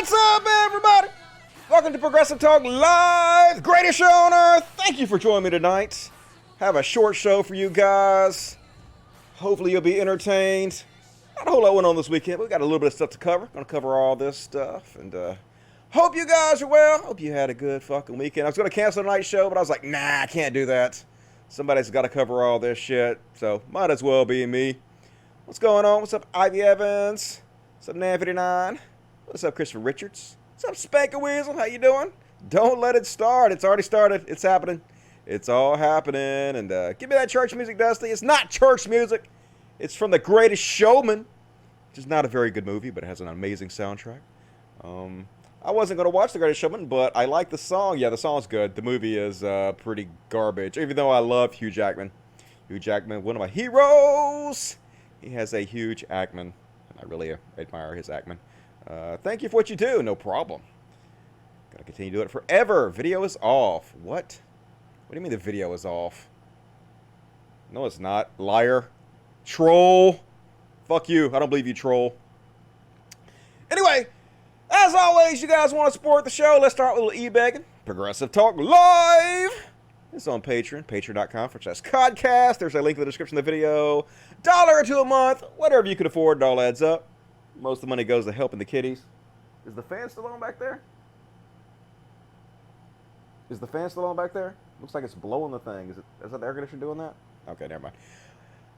What's up, everybody? Welcome to Progressive Talk Live, greatest show on earth. Thank you for joining me tonight. Have a short show for you guys. Hopefully you'll be entertained. Not a whole lot went on this weekend. We got a little bit of stuff to cover. Gonna cover all this stuff, and hope you guys are well. Hope you had a good fucking weekend. I was gonna cancel tonight's show, but I was like, nah, I can't do that. Somebody's got to cover all this shit, so might as well be me. What's going on? What's up, Ivy Evans? What's up, Nan59? What's up, Christopher Richards? What's up, Spanker Weasel? How you doing? Don't let it start. It's already started. It's happening. It's all happening. And give me that church music, Dusty. It's not church music. It's from The Greatest Showman, which is not a very good movie, but it has an amazing soundtrack. I wasn't going to watch The Greatest Showman, but I like the song. Yeah, the song's good. The movie is pretty garbage, even though I love Hugh Jackman. Hugh Jackman, one of my heroes. He has a huge Ackman, and I really admire his Ackman. Thank you for what you do. No problem. Gotta continue to do it forever. Video is off. What? What do you mean the video is off? No, it's not. Liar. Troll. Fuck you. I don't believe you, troll. Anyway, as always, you guys want to support the show. Let's start with a little e-begging. Progressive Talk Live. It's on Patreon. Patreon.com/Codcast. There's a link in the description of the video. $1 or $2 a month. Whatever you can afford. It all adds up. Most of the money goes to helping the kiddies. Is the fan still on back there? Is the fan still on back there? Looks like it's blowing the thing. Is that the air conditioner doing that? Okay, never mind.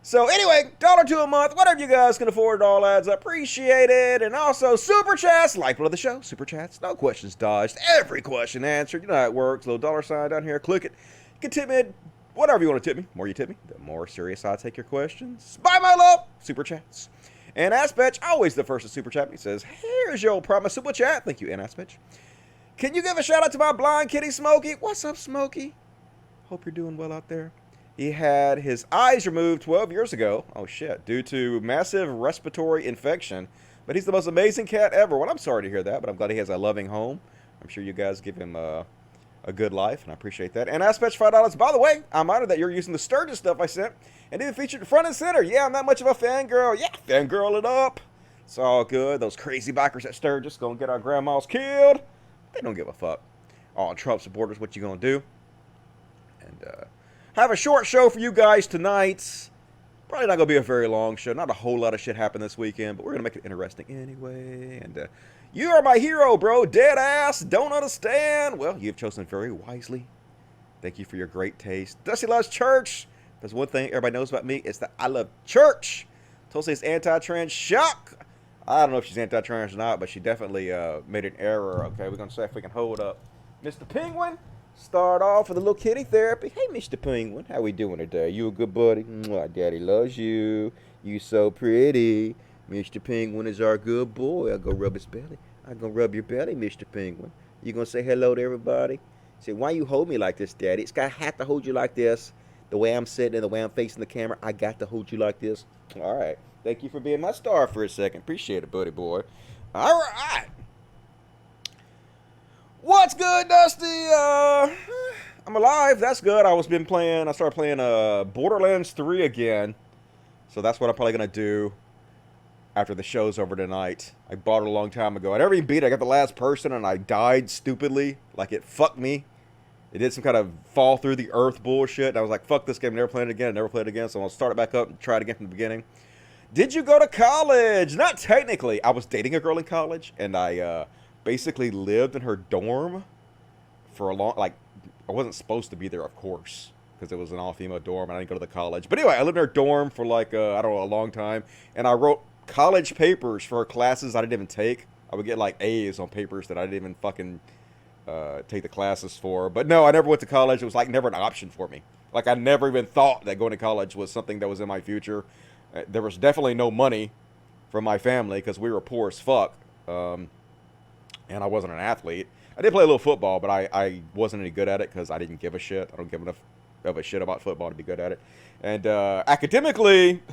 So anyway, $1 or $2 a month, whatever you guys can afford, it all adds up. Appreciate it. And also, Super Chats, lifeblood of the show. Super Chats, no questions dodged. Every question answered. You know how it works. Little dollar sign down here. Click it. You can tip me whatever you want to tip me. The more you tip me, the more serious I take your questions. Bye, my love. Super Chats. And Aspetch, always the first to Super Chat. He says, here's your promise Super Chat. Thank you, Aspetch. Can you give a shout out to my blind kitty, Smokey? What's up, Smokey? Hope you're doing well out there. He had his eyes removed 12 years ago. Oh, shit. Due to massive respiratory infection. But he's the most amazing cat ever. Well, I'm sorry to hear that, but I'm glad he has a loving home. I'm sure you guys give him a good life, and I appreciate that. And Aspetch, $5. By the way, I'm honored that you're using the Sturgis stuff I sent. And even featured front and center. Yeah, I'm not much of a fangirl. Yeah, fangirl it up. It's all good. Those crazy bikers at Sturgis gonna get our grandmas killed. They don't give a fuck. All Trump supporters, what you gonna do? And have a short show for you guys tonight. Probably not gonna be a very long show. Not a whole lot of shit happened this weekend, but we're gonna make it interesting anyway. And you are my hero, bro. Dead ass. Don't understand. Well, you've chosen very wisely. Thank you for your great taste. Dusty loves church. There's one thing everybody knows about me. It's that I love church. Tulsi is anti-trans. Shock. I don't know if she's anti-trans or not, but she definitely made an error. Okay, we're going to see if we can hold up. Mr. Penguin, start off with a little kitty therapy. Hey, Mr. Penguin, how we doing today? You a good buddy? Mwah, Daddy loves you. You so pretty. Mr. Penguin is our good boy. I'll go rub his belly. I'm going to rub your belly, Mr. Penguin. You going to say hello to everybody? Say, why you hold me like this, Daddy? It's got to have to hold you like this. The way I'm sitting and the way I'm facing the camera, I got to hold you like this. All right. Thank you for being my star for a second. Appreciate it, buddy boy. All right. What's good, Dusty? I'm alive. That's good. I started playing Borderlands 3 again. So that's what I'm probably going to do after the show's over tonight. I bought it a long time ago. I never even beat it. I got the last person and I died stupidly. Like it fucked me. It did some kind of fall through the earth bullshit. I was like, fuck this game, never play it again, never play it again. So I'll start it back up and try it again from the beginning. Did you go to college? Not technically. I was dating a girl in college, and I basically lived in her dorm for a long, like, I wasn't supposed to be there, of course, because it was an all-female dorm, and I didn't go to the college. But anyway, I lived in her dorm for like, I don't know, a long time, and I wrote college papers for her classes I didn't even take. I would get like A's on papers that I didn't even fucking take the classes for. But no, I never went to college. It was like never an option for me. Like I never even thought that going to college was something that was in my future. There was definitely no money from my family because we were poor as fuck. And I wasn't an athlete. I did play a little football, but I wasn't any good at it because I didn't give a shit. I don't give enough of a shit about football to be good at it. And academically,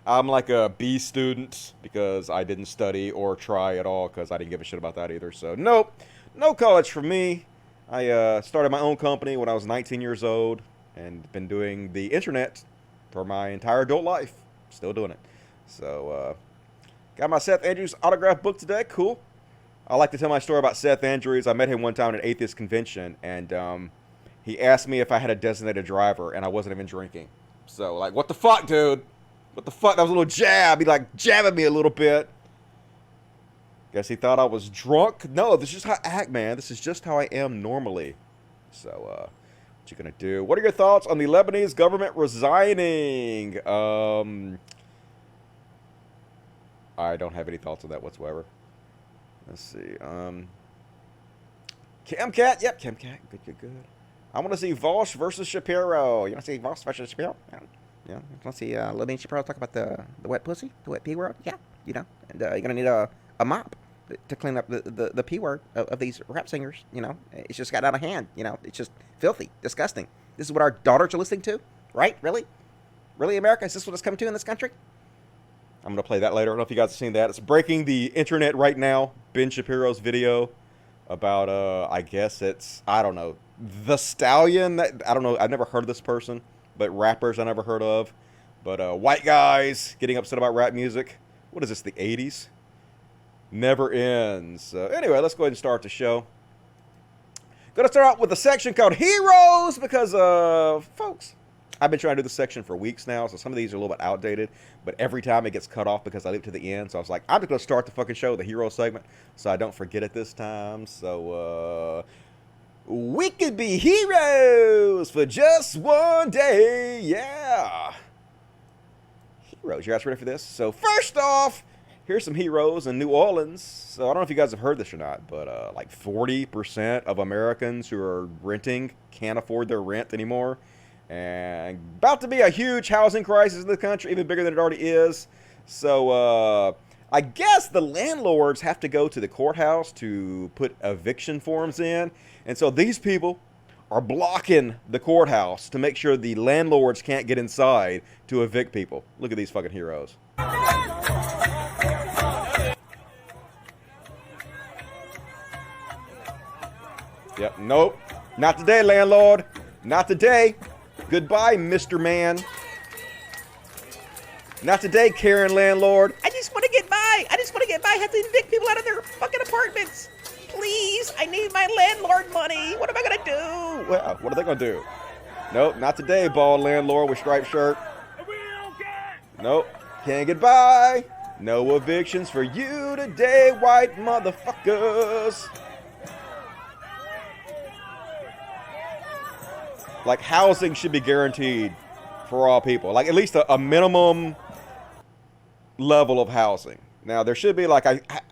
I'm like a B student because I didn't study or try at all because I didn't give a shit about that either. So nope. No college for me. I started my own company when I was 19 years old and been doing the internet for my entire adult life. Still doing it. So, got my Seth Andrews autograph book today. Cool. I like to tell my story about Seth Andrews. I met him one time at an atheist convention, and he asked me if I had a designated driver, and I wasn't even drinking. So, like, what the fuck, dude? What the fuck? That was a little jab. He, like, jabbing me a little bit. Guess he thought I was drunk. No, this is just how I act, man. This is just how I am normally. So, what you gonna do? What are your thoughts on the Lebanese government resigning? I don't have any thoughts on that whatsoever. Let's see. Camcat. Yep, Camcat. Good. I want to see Vosh versus Shapiro. You want to see Vosh versus Shapiro? Yeah. You want to see Lebanese Shapiro talk about the wet pussy? The wet P word? Yeah, you know. And you're going to need a mop to clean up the P word of these rap singers, you know. It's just got out of hand, you know. It's just filthy, disgusting. This is what our daughters are listening to, right? Really? Really, America? Is this what it's come to in this country? I'm going to play that later. I don't know if you guys have seen that. It's breaking the internet right now. Ben Shapiro's video about, I guess it's, I don't know, The Stallion. I don't know. I've never heard of this person, but rappers I never heard of. But white guys getting upset about rap music. What is this, the 80s? Never ends. Anyway, let's go ahead and start the show. Going to start out with a section called Heroes because, folks, I've been trying to do this section for weeks now, so some of these are a little bit outdated, but every time it gets cut off because I leave it to the end, so I was like, I'm just going to start the fucking show, the hero segment, so I don't forget it this time. So, we could be heroes for just one day, yeah. Heroes, you guys ready for this? So, first off, here's some heroes in New Orleans. So, I don't know if you guys have heard this or not, but like 40% of Americans who are renting can't afford their rent anymore. And about to be a huge housing crisis in the country, even bigger than it already is. So, I guess the landlords have to go to the courthouse to put eviction forms in. And so these people are blocking the courthouse to make sure the landlords can't get inside to evict people. Look at these fucking heroes. Yep, nope. Not today, landlord. Not today. Goodbye, Mr. Man. Not today, Karen landlord. I just want to get by. I have to evict people out of their fucking apartments. Please, I need my landlord money. What am I going to do? Well, what are they going to do? Nope, not today, bald landlord with striped shirt. Nope, can't get by. No evictions for you today, white motherfuckers. Like, housing should be guaranteed for all people. Like, at least a minimum level of housing. Now, there should be, like,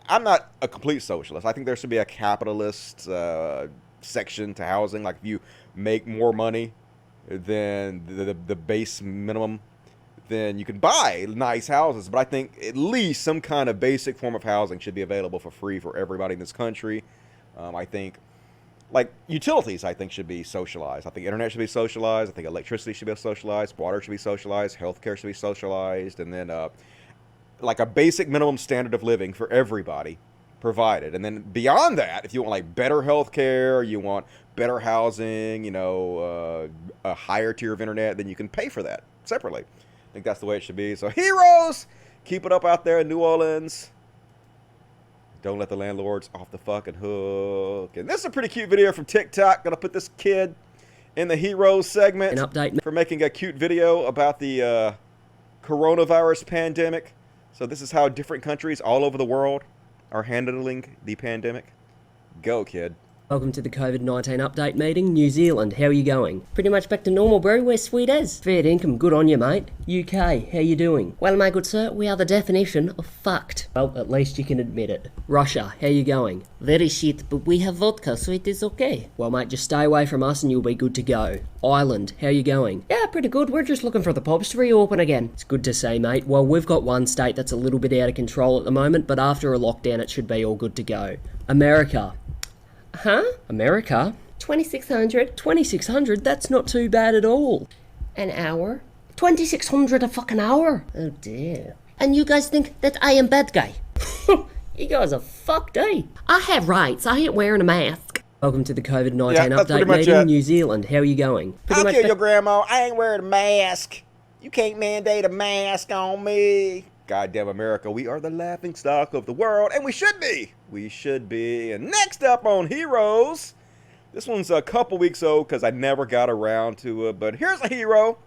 I'm not a complete socialist. I think there should be a capitalist section to housing. Like, if you make more money than the base minimum, then you can buy nice houses. But I think at least some kind of basic form of housing should be available for free for everybody in this country. I think... like, utilities, I think, should be socialized. I think internet should be socialized. I think electricity should be socialized. Water should be socialized. Healthcare should be socialized. And then, like, a basic minimum standard of living for everybody provided. And then beyond that, if you want, like, better healthcare, you want better housing, you know, a higher tier of internet, then you can pay for that separately. I think that's the way it should be. So, heroes! Keep it up out there in New Orleans. Don't let the landlords off the fucking hook. And this is a pretty cute video from TikTok. Gonna put this kid in the heroes segment for making a cute video about the coronavirus pandemic. So this is how different countries all over the world are handling the pandemic. Go, kid. Welcome to the COVID-19 update meeting. New Zealand, how are you going? Pretty much back to normal, bro. We're sweet as. Fair income, good on you, mate. UK, how you doing? Well, my good sir, we are the definition of fucked. Well, at least you can admit it. Russia, how you going? Very shit, but we have vodka, so it is okay. Well, mate, just stay away from us and you'll be good to go. Ireland, how you going? Yeah, pretty good. We're just looking for the pubs to reopen again. It's good to see, mate. Well, we've got one state that's a little bit out of control at the moment, but after a lockdown, it should be all good to go. America. Huh? America? 2600? 2600? That's not too bad at all. An hour? 2600 a fucking hour? Oh dear. And you guys think that I am bad guy? You guys are fucked, eh? I have rights. I ain't wearing a mask. Welcome to the COVID-19 update meeting in New Zealand. How are you going? I'll kill your grandma. I ain't wearing a mask. You can't mandate a mask on me. goddamn America, we are the laughing stock of the world, and we should be. We should be. And next up on Heroes, this one's a couple weeks old because I never got around to it, but here's a hero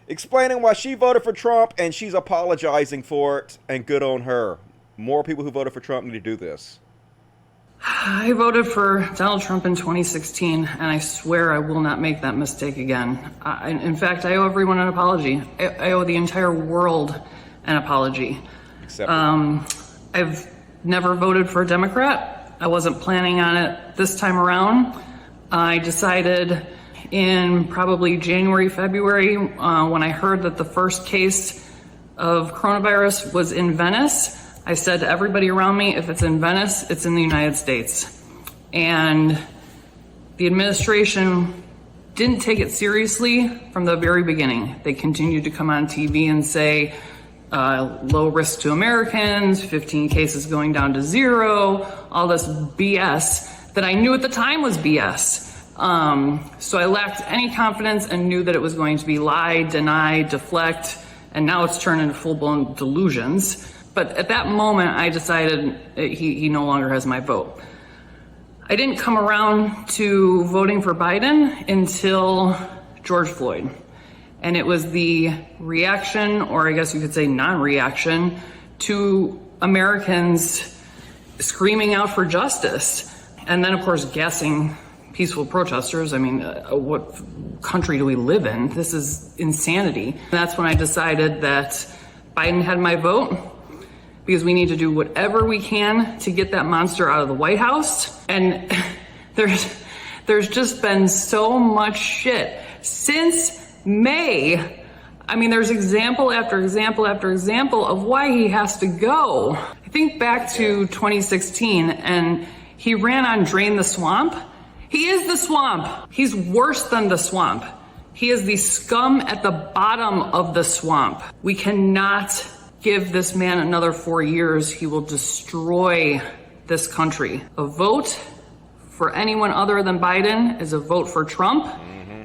explaining why she voted for Trump, and she's apologizing for it, and good on her. More people who voted for Trump need to do this. I voted for Donald Trump in 2016, and I swear I will not make that mistake again. In fact, I owe everyone an apology. I owe the entire world an apology. I've never voted for a Democrat. I wasn't planning on it this time around. I decided in probably January, February, when I heard that the first case of coronavirus was in Venice, I said to everybody around me, if it's in Venice, it's in the United States. And the administration didn't take it seriously from the very beginning. They continued to come on TV and say, low risk to Americans, 15 cases going down to 0, all this BS that I knew at the time was BS. So I lacked any confidence and knew that it was going to be lie, deny, deflect, and now it's turned into full-blown delusions. But at that moment, I decided he no longer has my vote. I didn't come around to voting for Biden until George Floyd. And it was the reaction, or I guess you could say non-reaction, to Americans screaming out for justice. And then, of course, gassing peaceful protesters. I mean, what country do we live in? This is insanity. And that's when I decided that Biden had my vote, because we need to do whatever we can to get that monster out of the White House. And there's just been so much shit since May. I mean, there's example after example after example of why he has to go. I think back to 2016, and he ran on Drain the Swamp. He is the swamp. He's worse than the swamp. He is the scum at the bottom of the swamp. We cannot give this man another 4 years. He will destroy this country. A vote for anyone other than Biden is a vote for Trump,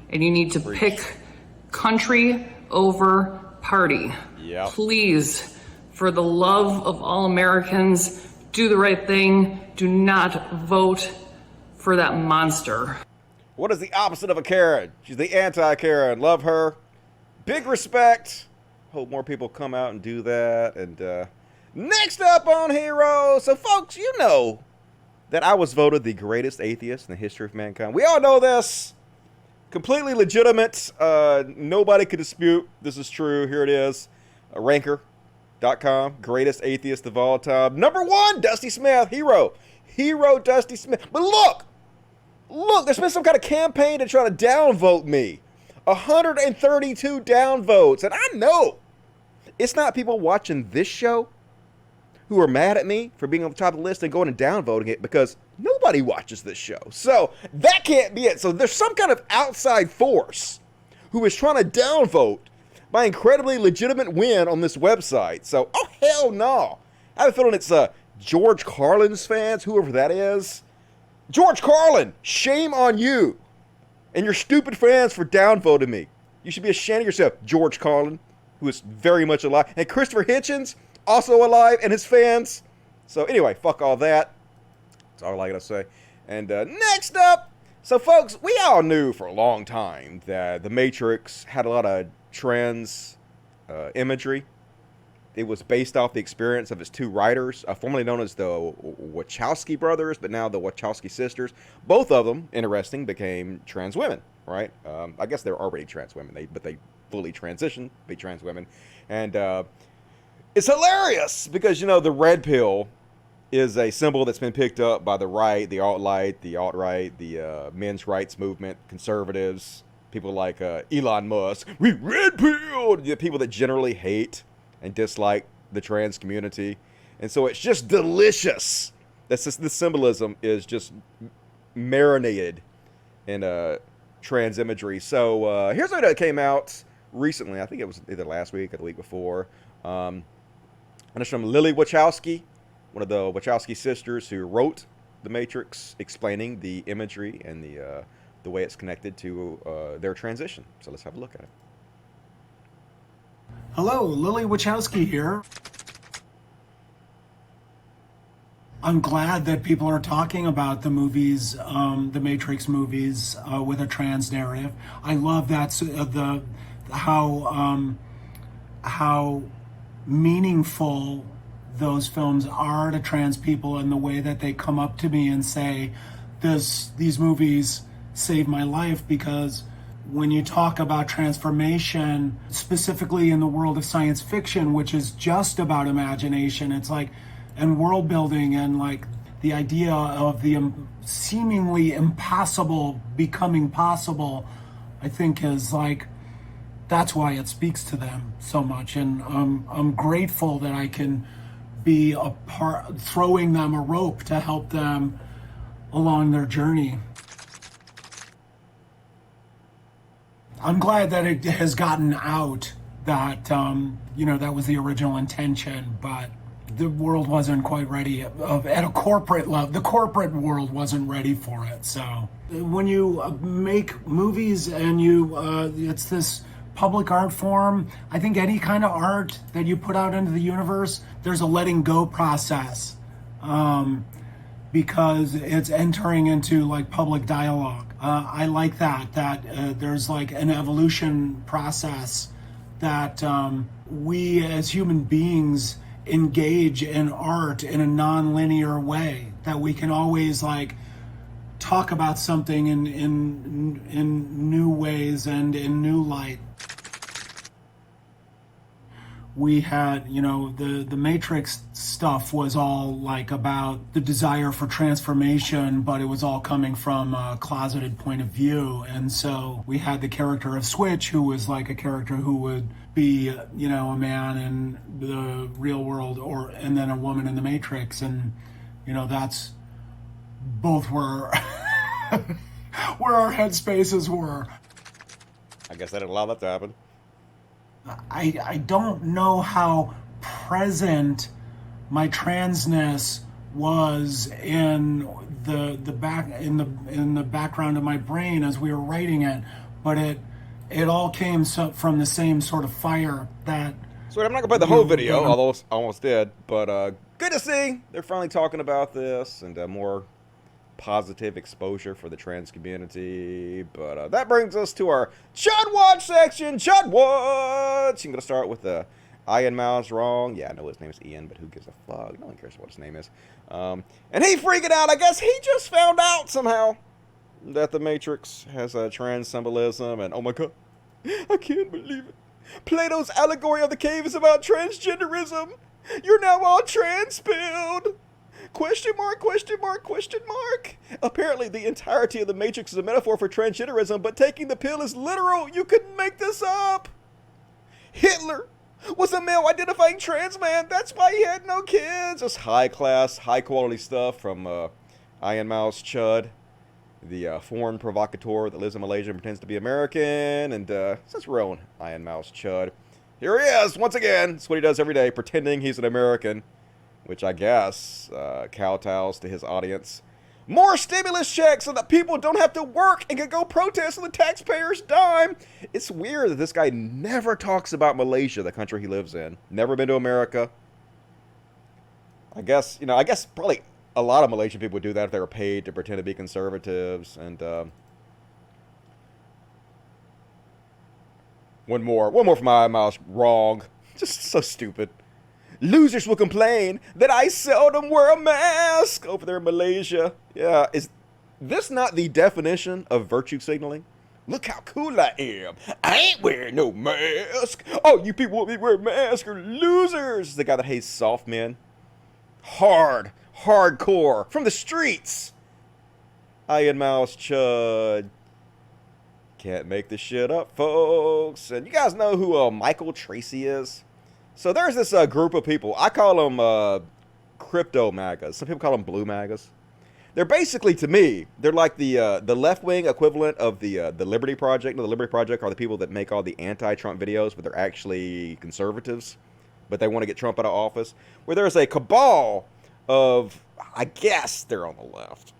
and you need to pick country over party. Yep. Please, for the love of all Americans, do the right thing. Do not vote for that monster. What is the opposite of a Karen? She's the anti-Karen. Love her. Big respect. Hope more people come out and do that. And next up on Heroes. So folks, you know that I was voted the greatest atheist in the history of mankind. We all know this. Completely legitimate. Nobody could dispute this is true. Here it is. Ranker.com. Greatest atheist of all time. Number 1, Dusty Smith. Hero. Hero Dusty Smith. But look. Look, there's been some kind of campaign to try to downvote me. 132 downvotes. And I know it's not people watching this show who are mad at me for being on the top of the list and going and downvoting it, because nobody watches this show. So that can't be it. So there's some kind of outside force who is trying to downvote my incredibly legitimate win on this website. So, oh hell no. I have a feeling it's George Carlin's fans, whoever that is. George Carlin, shame on you and your stupid fans for downvoting me. You should be ashamed of yourself, George Carlin, who is very much alive. And Christopher Hitchens, also alive, and his fans. So anyway, fuck all that. That's all I gotta say. And next up, so folks, we all knew for a long time that The Matrix had a lot of trans imagery. It was based off the experience of its 2 writers, formerly known as the Wachowski brothers, but now the Wachowski sisters. Both of them, interesting, became trans women, right? I guess they were already trans women, but they fully transitioned to be trans women. And it's hilarious because, you know, the red pill is a symbol that's been picked up by the right, the alt-right, the men's rights movement, conservatives, people like Elon Musk. We red pilled! The people that generally hate and dislike the trans community. And so it's just delicious. That's just, the symbolism is just marinated in trans imagery. So here's something that came out recently. I think it was either last week or the week before. And it's from Lily Wachowski, one of the Wachowski sisters who wrote The Matrix, explaining the imagery and the way it's connected to their transition. So let's have a look at it. Hello, Lily Wachowski here. I'm glad that people are talking about the movies, the Matrix movies, with a trans narrative. I love that how meaningful those films are to trans people, and the way that they come up to me and say, these movies saved my life. Because when you talk about transformation, specifically in the world of science fiction, which is just about imagination, it's like, and world building, and like the idea of the seemingly impossible becoming possible, I think is like, that's why it speaks to them so much. And I'm grateful that I can be a part, throwing them a rope to help them along their journey. I'm glad that it has gotten out that, that was the original intention, but the world wasn't quite ready at a corporate level. The corporate world wasn't ready for it. So when you make movies and it's this public art form, I think any kind of art that you put out into the universe, there's a letting go process, because it's entering into like public dialogue. I like that there's like an evolution process that we as human beings engage in art in a non-linear way, that we can always like talk about something in new ways and in new light. We had, the Matrix stuff was all like about the desire for transformation, but it was all coming from a closeted point of view. And so we had the character of Switch, who was like a character who would be, a man in the real world, and then a woman in the Matrix. And, that's both where, where our headspaces were. I guess I didn't allow that to happen. I don't know how present my transness was in the background of my brain as we were writing it, but it all came from the same sort of fire that. So I'm not gonna play the whole video, although I almost did. But good to see they're finally talking about this and more positive exposure for the trans community. But that brings us to our Chud Watch section. Chud Watch! I'm going to start with Ian Miles wrong. Yeah, I know his name is Ian, but who gives a fuck? No one cares what his name is. And he freaking out. I guess he just found out somehow that the Matrix has a trans symbolism. And oh my god, I can't believe it. Plato's allegory of the cave is about transgenderism. You're now all trans-pilled. Question mark, question mark, question mark. Apparently the entirety of the Matrix is a metaphor for transgenderism, but taking the pill is literal. You couldn't make this up. Hitler was a male-identifying trans man. That's why he had no kids. Just high-class, high-quality stuff from Ian Miles Chud, the foreign provocateur that lives in Malaysia and pretends to be American. And that's our own Ian Miles Chud. Here he is, once again. That's what he does every day, pretending he's an American, which I guess kowtows to his audience. More stimulus checks so that people don't have to work and can go protest on the taxpayers' dime. It's weird that this guy never talks about Malaysia, the country he lives in. Never been to America. I guess probably a lot of Malaysian people would do that if they were paid to pretend to be conservatives. And one more from my mouth. Wrong. Just so stupid. Losers will complain that I seldom wear a mask over there in Malaysia. Yeah, is this not the definition of virtue signaling? Look how cool I am. I ain't wearing no mask. Oh, you people want me to wear a mask are losers. The guy that hates soft men. Hardcore, from the streets. Ian Miles Chud. Can't make this shit up, folks. And you guys know who Michael Tracy is? So there's this group of people. I call them crypto magas. Some people call them blue magas. They're basically, to me, they're like the left-wing equivalent of the Liberty Project. No, the Liberty Project are the people that make all the anti-Trump videos, but they're actually conservatives. But they want to get Trump out of office. Where there's a cabal of, I guess they're on the left,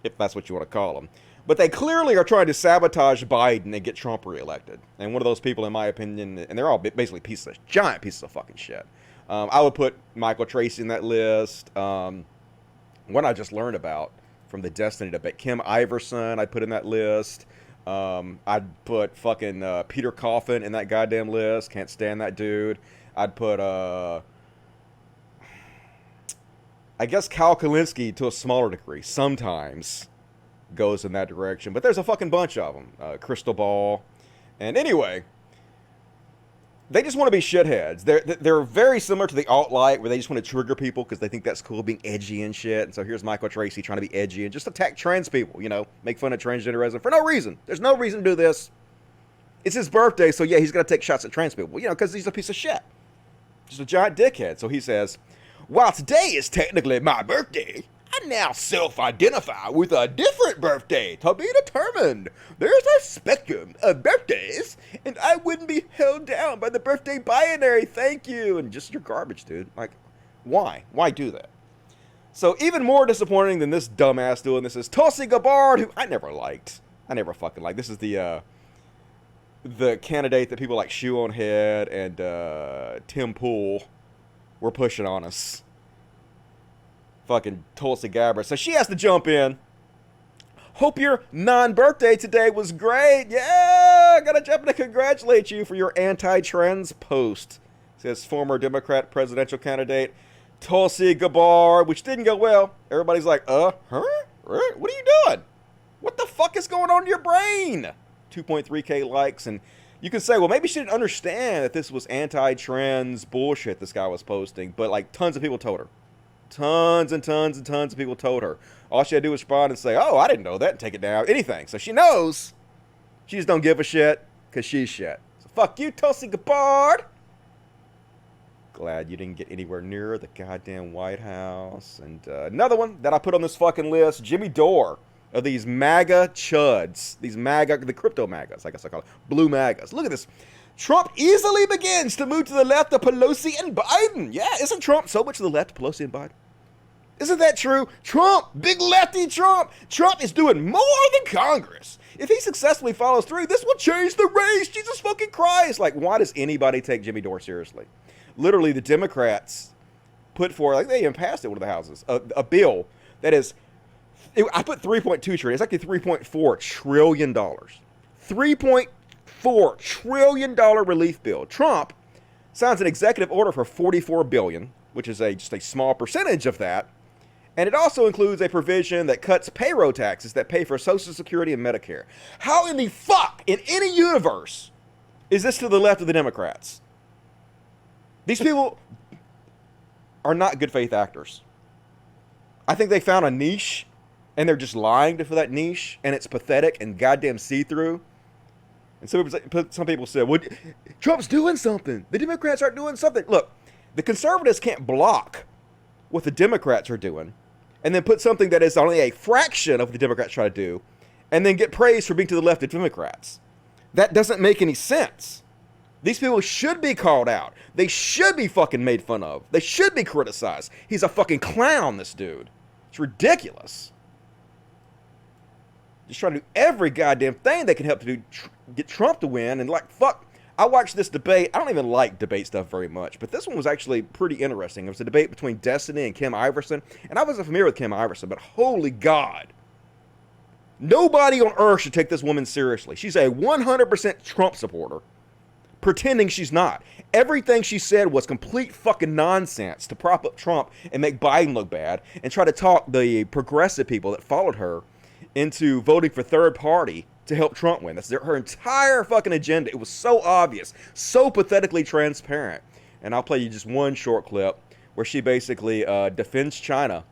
if that's what you want to call them. But they clearly are trying to sabotage Biden and get Trump reelected. And one of those people, in my opinion, and they're all basically giant pieces of fucking shit. I would put Michael Tracy in that list. one I just learned about from the Destiny debate. Kim Iverson, I put in that list. I'd put fucking Peter Coffin in that goddamn list. Can't stand that dude. I'd put, I guess Kyle Kalinske to a smaller degree sometimes goes in that direction. But there's a fucking bunch of them. Crystal Ball. And anyway, they just want to be shitheads. They're very similar to the alt-right, where they just want to trigger people because they think that's cool, being edgy and shit. And so here's Michael Tracy trying to be edgy and just attack trans people, you know, make fun of transgenderism for no reason. There's no reason to do this. It's his birthday, so yeah, he's going to take shots at trans people, you know, because he's a piece of shit. Just a giant dickhead. So he says, while today is technically my birthday, I now self-identify with a different birthday to be determined. There's a spectrum of birthdays, and I wouldn't be held down by the birthday binary. Thank you. And just your garbage, dude. Like, why? Why do that? So even more disappointing than this dumbass doing this is Tulsi Gabbard, who I never liked. I never fucking liked. This is the candidate that people like Shoe on Head and Tim Pool were pushing on us. Fucking Tulsi Gabbard. So she has to jump in. Hope your non-birthday today was great. Yeah, gotta jump in to congratulate you for your anti-trans post. Says former Democrat presidential candidate Tulsi Gabbard, which didn't go well. Everybody's like, huh? What are you doing? What the fuck is going on in your brain? 2.3K likes, and you can say, well, maybe she didn't understand that this was anti-trans bullshit this guy was posting, but like tons of people told her. Tons and tons and tons of people told her. All she had to do was respond and say, oh, I didn't know that, and take it down. Anything. So she knows. She just don't give a shit because she's shit. So fuck you, Tulsi Gabbard. Glad you didn't get anywhere near the goddamn White House. And another one that I put on this fucking list, Jimmy Dore, of these MAGA chuds. These MAGA, the crypto MAGAs, I guess I call it. Blue MAGAs. Look at this. Trump easily begins to move to the left of Pelosi and Biden. Yeah, isn't Trump so much to the left of Pelosi and Biden? Isn't that true? Trump, big lefty Trump. Trump is doing more than Congress. If he successfully follows through, this will change the race. Jesus fucking Christ. Like, why does anybody take Jimmy Dore seriously? Literally, the Democrats put forward, like they even passed it one of the houses, a bill that is, I put 3.2 trillion. It's actually $3.4 trillion. $3.4 trillion relief bill. Trump signs an executive order for $44 billion, which is just a small percentage of that. And it also includes a provision that cuts payroll taxes that pay for Social Security and Medicare. How in the fuck, in any universe, is this to the left of the Democrats? These people are not good faith actors. I think they found a niche, and they're just lying for that niche, and it's pathetic and goddamn see-through. And some people said, well, Trump's doing something. The Democrats aren't doing something. Look, the conservatives can't block what the Democrats are doing and then put something that is only a fraction of what the Democrats try to do and then get praise for being to the left of Democrats. That doesn't make any sense. These people should be called out. They should be fucking made fun of. They should be criticized. He's a fucking clown, this dude. It's ridiculous. Just trying to do every goddamn thing they can help to do, get Trump to win. And like, fuck, I watched this debate. I don't even like debate stuff very much, but this one was actually pretty interesting. It was a debate between Destiny and Kim Iverson. And I wasn't familiar with Kim Iverson, but holy God. Nobody on earth should take this woman seriously. She's a 100% Trump supporter, pretending she's not. Everything she said was complete fucking nonsense to prop up Trump and make Biden look bad and try to talk the progressive people that followed her into voting for third party to help Trump win. That's her entire fucking agenda. It was so obvious, so pathetically transparent. And I'll play you just one short clip where she basically defends China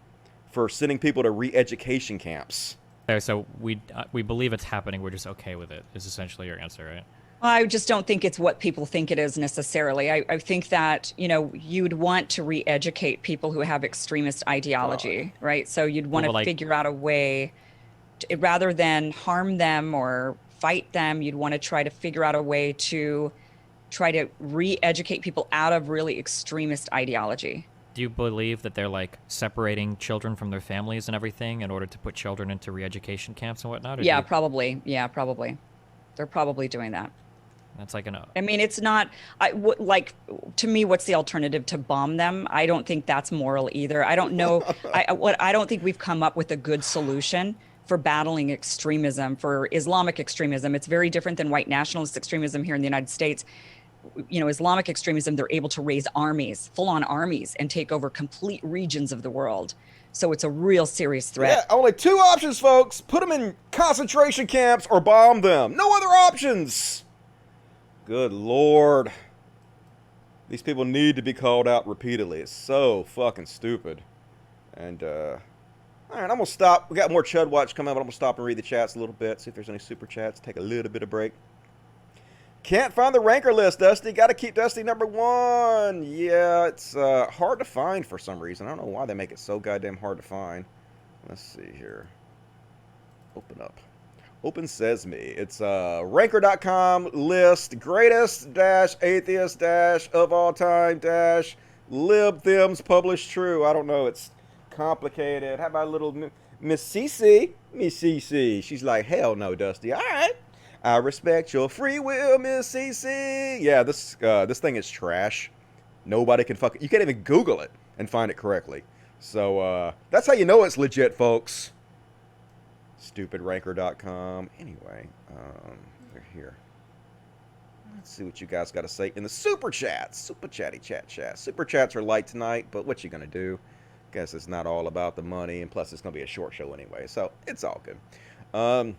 for sending people to re-education camps. So we believe it's happening. We're just okay with it, is essentially your answer, right? I just don't think it's what people think it is necessarily. I think that, you'd want to re-educate people who have extremist ideology, right? So you'd want to figure out a way, rather than harm them or fight them, you'd want to try to figure out a way to try to re-educate people out of really extremist ideology. Do you believe that they're like separating children from their families and everything in order to put children into re-education camps and whatnot? Yeah, probably. Yeah, probably. They're probably doing that. That's like I mean, it's not like, to me, what's the alternative to bomb them? I don't think that's moral either. I don't know. I don't think we've come up with a good solution for battling extremism, for Islamic extremism. It's very different than white nationalist extremism here in the United States. You know, Islamic extremism, they're able to raise armies, full-on armies, and take over complete regions of the world. So it's a real serious threat. Yeah, only two options, folks. Put them in concentration camps or bomb them. No other options. Good Lord. These people need to be called out repeatedly. It's so fucking stupid. And, all right, I'm going to stop. We got more Chud Watch coming up, but I'm going to stop and read the chats a little bit, see if there's any super chats, take a little bit of break. Can't find the ranker list, Dusty. Got to keep Dusty #1. Yeah, it's hard to find for some reason. I don't know why they make it so goddamn hard to find. Let's see here. Open up. Open Sesame. It's ranker.com list greatest atheist of all time lib thems published true. I don't know. It's complicated. How about a little Miss Cece? Miss Cece. She's like, hell no, Dusty. All right. I respect your free will, Miss Cece. Yeah, this thing is trash. Nobody can you can't even Google it and find it correctly. So that's how you know it's legit, folks. Stupidranker.com. Anyway, they're here. Let's see what you guys got to say in the super chats. Super chatty chat. Super chats are light tonight, but what you gonna do? Guess it's not all about the money, and plus it's gonna be a short show anyway, so it's all good.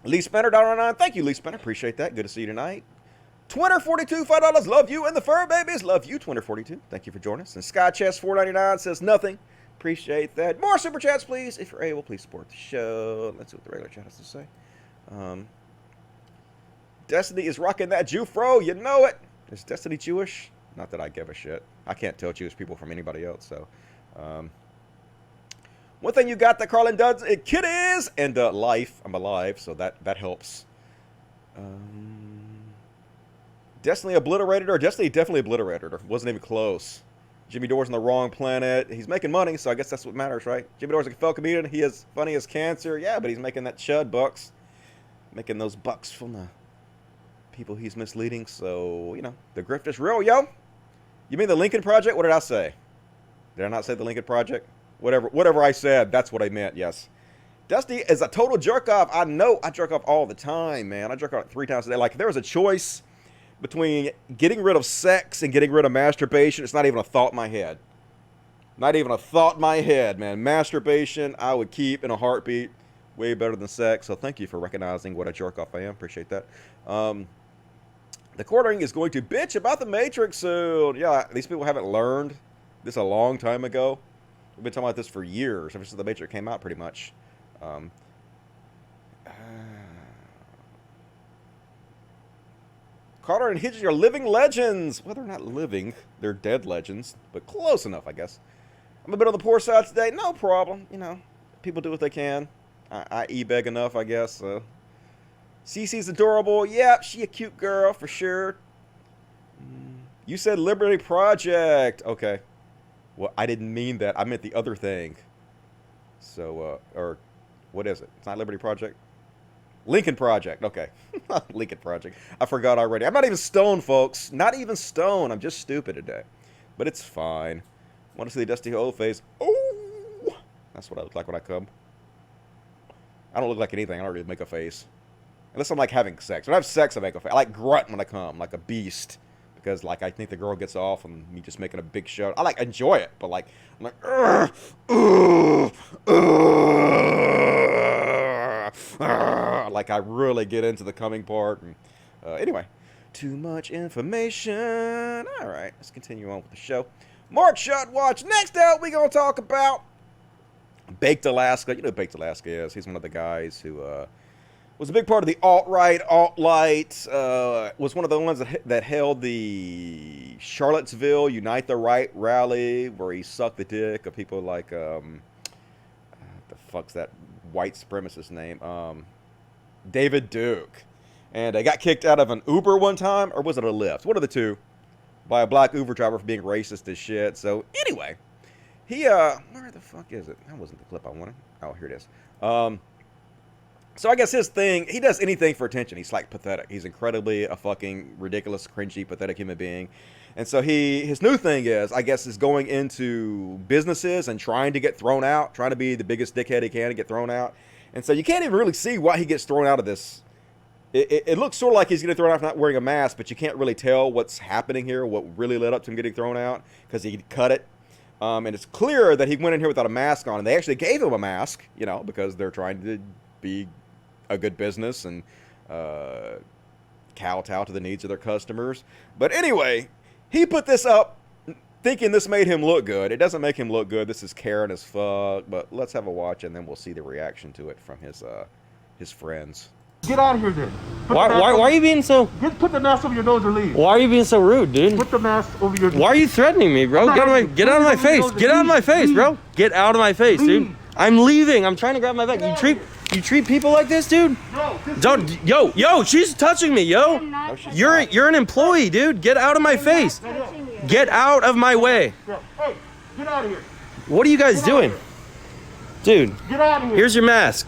Lee Spinner, $1.09. Thank you, Lee Spinner. Appreciate that. Good to see you tonight. Twitter42, $5. Love you. And the fur babies. Love you, Twitter42. Thank you for joining us. And Skychest, $4.99 says nothing. Appreciate that. More super chats, please. If you're able, please support the show. Let's see what the regular chat has to say. Destiny is rocking that Jew fro. You know it. Is Destiny Jewish? Not that I give a shit. I can't tell Jewish people from anybody else, so... one thing you got that Carlin does, kid is, and life. I'm alive, so that helps. Destiny obliterated her. Destiny definitely obliterated her. Wasn't even close. Jimmy Dore's on the wrong planet. He's making money, so I guess that's what matters, right? Jimmy Dore's a fellow comedian. He is funny as cancer. Yeah, but he's making that chud bucks. Making those bucks from the people he's misleading. So, you know, the grift is real, yo. You mean the Lincoln Project? What did I say? Did I not say the Lincoln Project? Whatever I said, that's what I meant, yes. Dusty is a total jerk-off. I know I jerk off all the time, man. I jerk off 3 times a day. Like, if there was a choice between getting rid of sex and getting rid of masturbation, it's not even a thought in my head. Not even a thought in my head, man. Masturbation, I would keep in a heartbeat. Way better than sex. So thank you for recognizing what a jerk-off I am. Appreciate that. The quartering is going to bitch about the Matrix soon. Yeah, these people haven't learned this a long time ago. We've been talking about this for years, ever since the Matrix came out, pretty much. Carter and Hitch are living legends. Well, they're not living. They're dead legends, but close enough, I guess. I'm a bit on the poor side today. No problem. You know, people do what they can. I e-beg enough, I guess. Cece's adorable. Yeah, she a cute girl, for sure. You said Liberty Project. Okay. Well, I didn't mean that. I meant the other thing. So, or what is it? It's not Liberty Project? Lincoln Project. Okay. Lincoln Project. I forgot already. I'm not even stoned, folks. Not even stoned. I'm just stupid today. But it's fine. Want to see the Dusty old face? Oh! That's what I look like when I come. I don't look like anything. I don't really make a face. Unless I'm like having sex. When I have sex, I make a face. I like grunt when I come, like a beast. Because, like, I think the girl gets off and me just making a big show. I, like, enjoy it, but, like, I'm like, like, I really get into the coming part. And, anyway, too much information. All right, let's continue on with the show. Mark Shot Watch. Next out, we're going to talk about Baked Alaska. You know who Baked Alaska is. He's one of the guys who was a big part of the alt-right, alt-light, was one of the ones that held the Charlottesville Unite the Right rally, where he sucked the dick of people like, the fuck's that white supremacist name? David Duke. And I got kicked out of an Uber one time, or was it a Lyft? One of the two, by a black Uber driver for being racist as shit. So, anyway, he, where the fuck is it? That wasn't the clip I wanted. Oh, here it is. So I guess his thing, he does anything for attention. He's like pathetic. He's incredibly a fucking ridiculous, cringy, pathetic human being. And so his new thing is going into businesses and trying to get thrown out, trying to be the biggest dickhead he can and get thrown out. And so you can't even really see why he gets thrown out of this. It looks sort of like he's getting thrown out for not wearing a mask, but you can't really tell what's happening here, what really led up to him getting thrown out, because he cut it. And it's clear that he went in here without a mask on, and they actually gave him a mask, because they're trying to be a good business and kowtow to the needs of their customers. But anyway, he put this up thinking this made him look good. It doesn't make him look good. This is Karen as fuck. But let's have a watch, and then we'll see the reaction to it from his friends. Get out of here, then. Why are you being so... Put the mask over your nose or leave. Why are you being so rude, dude? Put the mask over your... Why are you threatening me, bro? Get out of my face. Get out of my face, bro. Get out of my face, dude. I'm leaving. I'm trying to grab my bag. You treat people like this, dude? Don't. Yo, she's touching me, yo. You're an employee, dude. Get out of my face. Get out of my way. Hey, get out of here. What are you guys doing? Dude, Get out of here. here's your mask.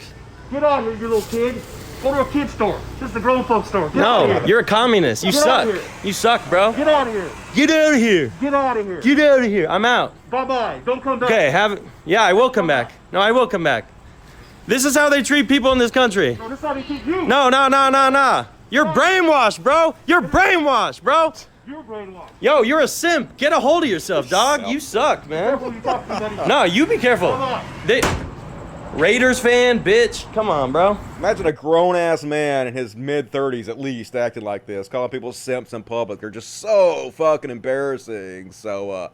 Get out of here, you little kid. Go to a kid's store. This is the grown folks store. Get out of No, here. you're a communist. You Get out suck. of here. You suck, bro. Get out of here. Get out of here. Get out of here. Get out of here. I'm out. Bye-bye. Don't come back. Okay, yeah, I will come back. No, I will come back. This is how they treat people in this country. No, this is how they keep you. No. You're brainwashed, bro. You're brainwashed, bro. You're brainwashed. Yo, you're a simp. Get a hold of yourself, dog. You suck, man. Careful who you talk to, buddy. No, you be careful. Raiders fan, bitch. Come on, bro. Imagine a grown-ass man in his mid-30s at least acting like this, calling people simps in public. They're just so fucking embarrassing. So,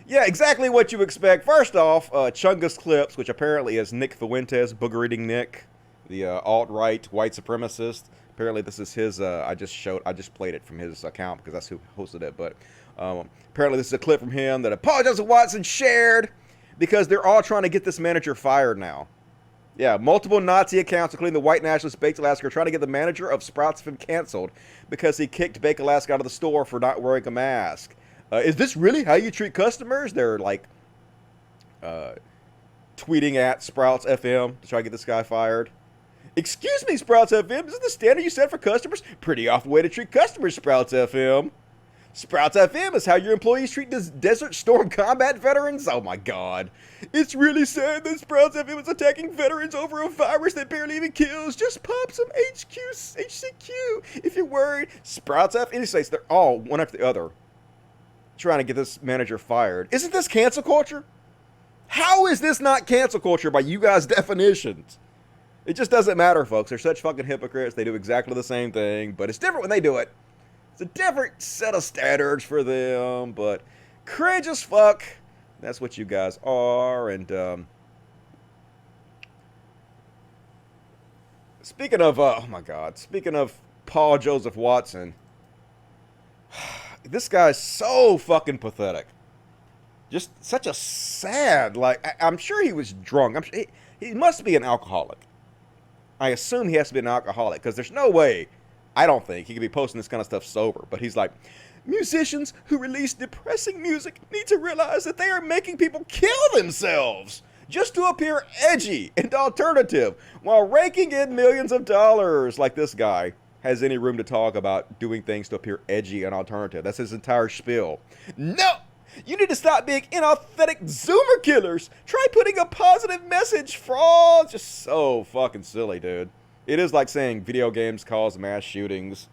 yeah, exactly what you expect. First off, Chungus Clips, which apparently is Nick Fuentes, booger-eating Nick, the alt-right white supremacist. Apparently this is his, I just played it from his account because that's who hosted it. But apparently this is a clip from him that Apologizes Watson shared because they're all trying to get this manager fired now. Yeah, multiple Nazi accounts, including the white nationalist Bake Alaska, are trying to get the manager of Sprouts FM canceled because he kicked Bake Alaska out of the store for not wearing a mask. Is this really how you treat customers? They're like tweeting at Sprouts FM to try to get this guy fired. Excuse me, Sprouts FM, is this the standard you set for customers? Pretty awful way to treat customers, Sprouts FM. Sprouts FM is how your employees treat Desert Storm combat veterans? Oh my god. It's really sad that Sprouts FM is attacking veterans over a virus that barely even kills. Just pop some HCQ if you're worried. Sprouts FM, they're all one after the other trying to get this manager fired. Isn't this cancel culture? How is this not cancel culture by you guys' definitions? It just doesn't matter, folks. They're such fucking hypocrites. They do exactly the same thing, but it's different when they do it. It's a different set of standards for them, but cringe as fuck. That's what you guys are. And speaking of, oh my god, speaking of Paul Joseph Watson, this guy's so fucking pathetic. Just such a sad, I'm sure he was drunk. He must be an alcoholic. I assume he has to be an alcoholic because there's no way, I don't think, he could be posting this kind of stuff sober. But he's like, musicians who release depressing music need to realize that they are making people kill themselves just to appear edgy and alternative while raking in millions of dollars. Like this guy has any room to talk about doing things to appear edgy and alternative. That's his entire spiel. No! You need to stop being inauthentic Zoomer killers. Try putting a positive message, fraud. Just so fucking silly, dude. It is like saying video games cause mass shootings.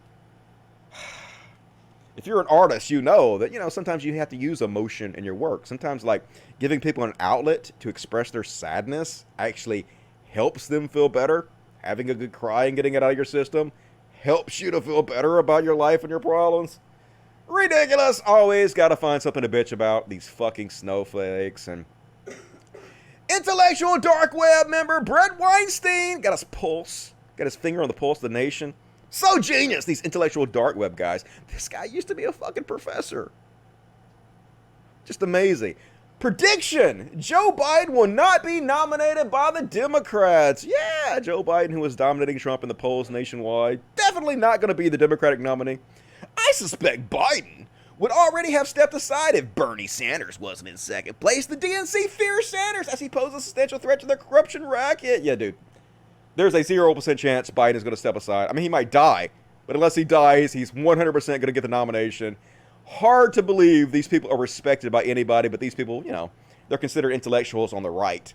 If you're an artist, you know that, sometimes you have to use emotion in your work. Sometimes, giving people an outlet to express their sadness actually helps them feel better. Having a good cry and getting it out of your system helps you to feel better about your life and your problems. Ridiculous. Always got to find something to bitch about. These fucking snowflakes. And intellectual dark web member Brett Weinstein got his pulse. Got his finger on the pulse of the nation. So genius, these intellectual dark web guys. This guy used to be a fucking professor. Just amazing. Prediction. Joe Biden will not be nominated by the Democrats. Yeah, Joe Biden, who was dominating Trump in the polls nationwide, definitely not going to be the Democratic nominee. I suspect Biden would already have stepped aside if Bernie Sanders wasn't in second place. The DNC fears Sanders as he poses a substantial threat to their corruption racket. Yeah, dude. there's a 0% chance Biden is going to step aside. I mean, he might die, but unless he dies, he's 100% going to get the nomination. Hard to believe these people are respected by anybody, but these people, you know, they're considered intellectuals on the right.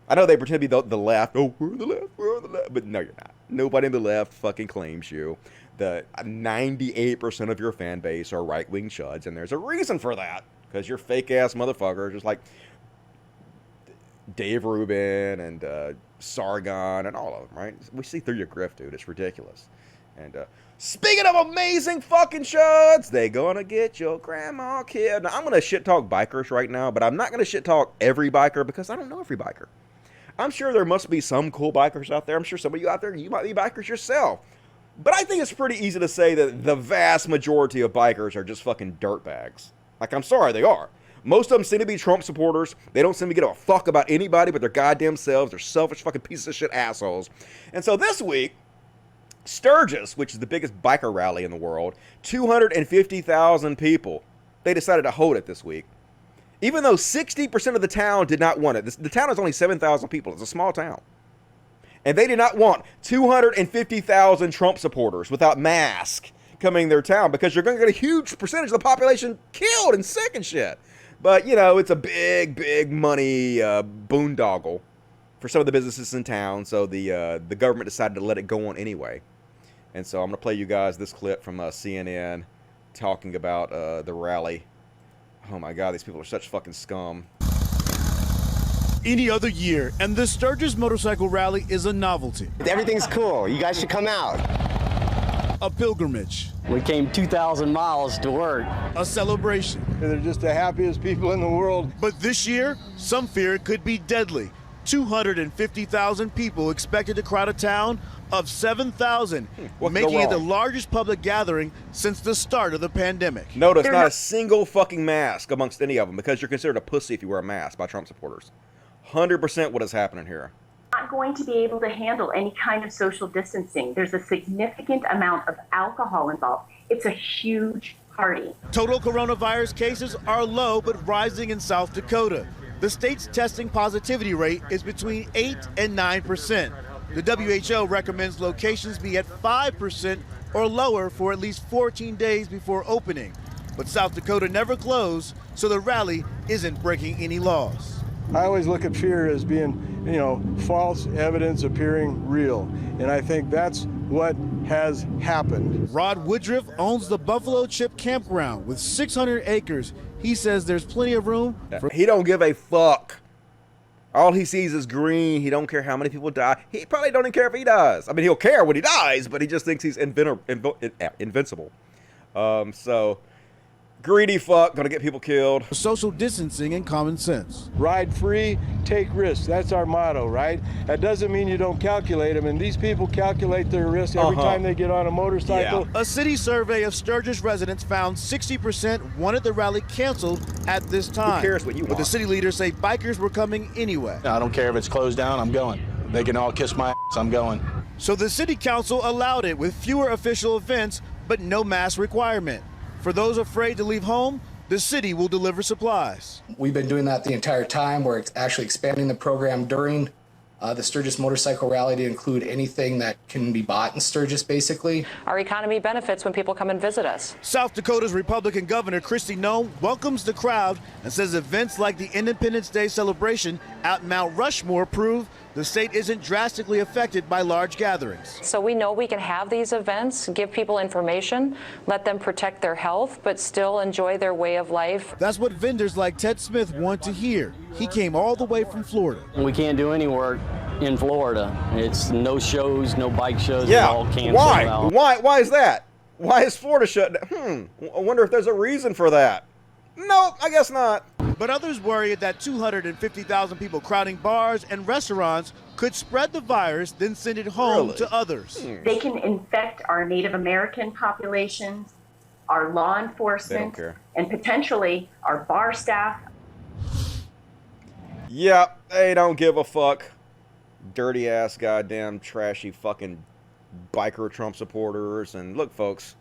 I know they pretend to be the left. Oh, we're on the left, we're on the left. But no, you're not. Nobody in the left fucking claims you. The 98% of your fan base are right-wing chuds, and there's a reason for that. Because you're fake-ass motherfuckers, just like Dave Rubin and Sargon and all of them, right? We see through your grift, dude. It's ridiculous. And speaking of amazing fucking chuds, they gonna get your grandma killed. Now, I'm gonna shit-talk bikers right now, but I'm not gonna shit-talk every biker because I don't know every biker. I'm sure there must be some cool bikers out there. I'm sure some of you out there, you might be bikers yourself. But I think it's pretty easy to say that the vast majority of bikers are just fucking dirtbags. Like, I'm sorry, they are. Most of them seem to be Trump supporters. They don't seem to give a fuck about anybody but their goddamn selves. They're selfish fucking pieces of shit assholes. And so this week, Sturgis, which is the biggest biker rally in the world, 250,000 people. They decided to hold it this week. Even though 60% of the town did not want it. The town is only 7,000 people. It's a small town. And they did not want 250,000 Trump supporters without masks coming in their town because you're going to get a huge percentage of the population killed and sick and shit. But, you know, it's a big, big money boondoggle for some of the businesses in town. So the government decided to let it go on anyway. And so I'm going to play you guys this clip from CNN talking about the rally. Oh my God, these people are such fucking scum. Any other year, and the Sturgis Motorcycle Rally is a novelty. Everything's cool. You guys should come out. A pilgrimage. We came 2,000 miles to work. A celebration. They're just the happiest people in the world. But this year, some fear it could be deadly. 250,000 people expected to crowd a town of 7,000, making it the largest public gathering since the start of the pandemic. Notice not a single fucking mask amongst any of them because you're considered a pussy if you wear a mask by Trump supporters. 100% what is happening here. Not going to be able to handle any kind of social distancing. There's a significant amount of alcohol involved. It's a huge party. Total coronavirus cases are low but rising in South Dakota. The state's testing positivity rate is between 8 and 9%. The WHO recommends locations be at 5% or lower for at least 14 days before opening. But South Dakota never closed, so the rally isn't breaking any laws. I always look at fear as being, you know, false evidence appearing real. And I think that's what has happened. Rod Woodruff owns the Buffalo Chip Campground with 600 acres. He says there's plenty of room for... He don't give a fuck. All he sees is green. He don't care how many people die. He probably don't even care if he dies. I mean, he'll care when he dies, but he just thinks he's invincible. So... greedy fuck, gonna get people killed. Social distancing and common sense. Ride free, take risks. That's our motto, right? That doesn't mean you don't calculate them. And these people calculate their risks every time they get on a motorcycle. Yeah. A city survey of Sturgis residents found 60% wanted the rally canceled at this time. Who cares what you want? But the city leaders say bikers were coming anyway. I don't care if it's closed down, I'm going. They can all kiss my ass, I'm going. So the city council allowed it with fewer official events, but no mask requirement. For those afraid to leave home, the city will deliver supplies. We've been doing that the entire time. We're actually expanding the program during the Sturgis Motorcycle Rally to include anything that can be bought in Sturgis, basically. Our economy benefits when people come and visit us. South Dakota's Republican Governor Kristi Noem welcomes the crowd and says events like the Independence Day celebration at Mount Rushmore prove the state isn't drastically affected by large gatherings. So we know we can have these events, give people information, let them protect their health, but still enjoy their way of life. That's what vendors like Ted Smith want to hear. He came all the way from Florida. We can't do any work in Florida. It's no shows, no bike shows. Yeah, all canceled why? out. Why is that? Why is Florida shut down? I wonder if there's a reason for that. Nope, I guess not. But others worry that 250,000 people crowding bars and restaurants could spread the virus, then send it home to others. They can infect our Native American populations, our law enforcement, and potentially our bar staff. Yeah, they don't give a fuck. Dirty ass, goddamn, trashy fucking biker Trump supporters. And look, folks.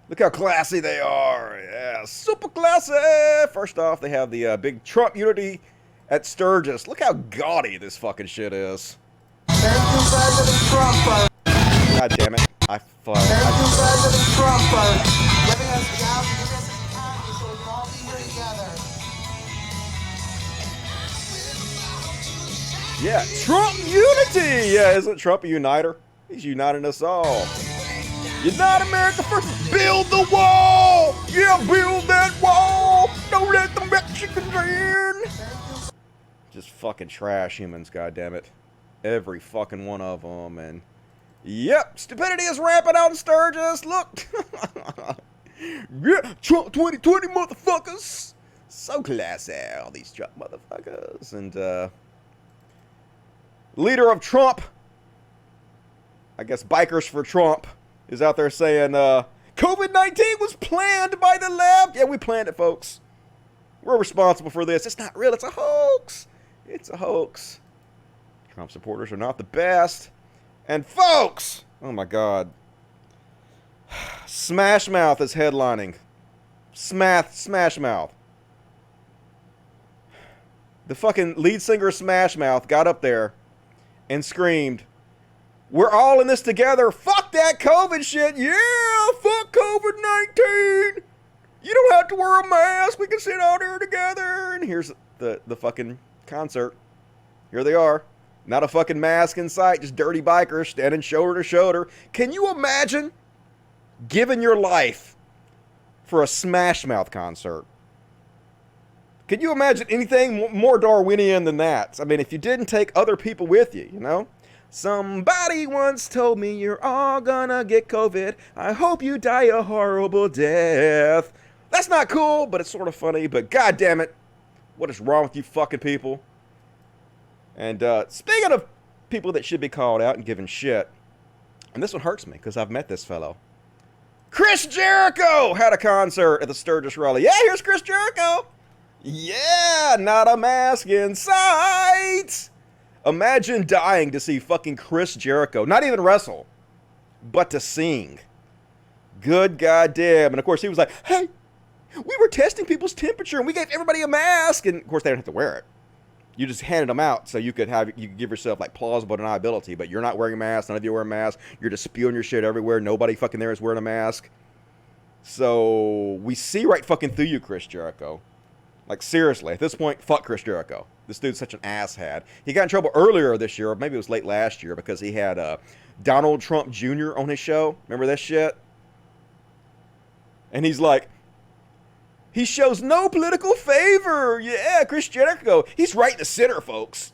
Look how classy they are. Yeah, super classy. First off, they have the big Trump unity at Sturgis. Look how gaudy this fucking shit is. Thank you, President Trumper. God damn it. I fuck. American President Trumper. Giving us jobs in this economy so we can all be here together. Yeah, Trump unity! Yeah, isn't Trump a uniter? He's uniting us all. Unite America first! Build the wall! Yeah, build that wall! Don't let the Mexicans in! Just fucking trash humans, goddammit. Every fucking one of them, and... Yep, stupidity is rampant out in Sturgis, look! Yeah, Trump 2020 motherfuckers! So classy, all these Trump motherfuckers, and leader of Trump, I guess Bikers for Trump, is out there saying, COVID-19 was planned by the left. Yeah, we planned it, folks. We're responsible for this. It's not real. It's a hoax. It's a hoax. Trump supporters are not the best. And folks, oh my God. Smash Mouth is headlining. Smash Mouth. The fucking lead singer of Smash Mouth got up there and screamed, "We're all in this together. Fuck that COVID shit. Yeah, fuck COVID-19. You don't have to wear a mask. We can sit out here together." And here's the fucking concert. Here they are. Not a fucking mask in sight. Just dirty bikers standing shoulder to shoulder. Can you imagine giving your life for a Smash Mouth concert? Can you imagine anything more Darwinian than that? I mean, if you didn't take other people with you, you know? Somebody once told me you're all gonna get COVID. I hope you die a horrible death. That's not cool, but it's sort of funny. But God damn it, what is wrong with you fucking people? And speaking of people that should be called out and given shit, and this one hurts me because I've met this fellow. Chris Jericho had a concert at the Sturgis Rally. Yeah, here's Chris Jericho. Yeah, not a mask in sight. Imagine dying to see fucking Chris Jericho, not even wrestle, but to sing. Good goddamn. And of course he was like, "Hey, we were testing people's temperature and we gave everybody a mask." And of course they don't have to wear it. You just handed them out so you could give yourself like plausible deniability, but you're not wearing a mask. None of you wear a mask. You're just spewing your shit everywhere. Nobody fucking there is wearing a mask. So we see right fucking through you, Chris Jericho. Like, seriously, at this point, fuck Chris Jericho. This dude's such an asshat. He got in trouble earlier this year, or maybe it was late last year, because he had Donald Trump Jr. on his show. Remember that shit? And he's like, he shows no political favor. Yeah, Chris Jericho. He's right in the center, folks.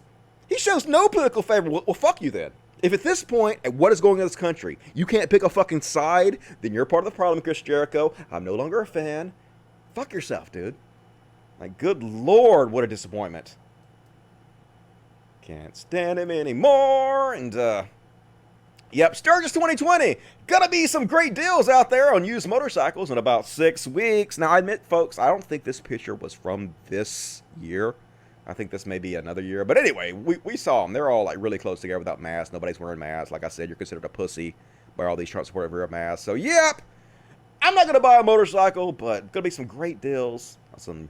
He shows no political favor. Well, fuck you then. If at this point, at what is going on in this country, you can't pick a fucking side, then you're part of the problem, Chris Jericho. I'm no longer a fan. Fuck yourself, dude. Like, good Lord, what a disappointment. Can't stand him anymore. And, yep, Sturgis 2020. Gonna be some great deals out there on used motorcycles in about 6 weeks. Now, I admit, folks, I don't think this picture was from this year. I think this may be another year. But anyway, we saw them. They're all, like, really close together without masks. Nobody's wearing masks. Like I said, you're considered a pussy by all these Trump supporters wearing masks. So, yep, I'm not gonna buy a motorcycle, but gonna be some great deals on some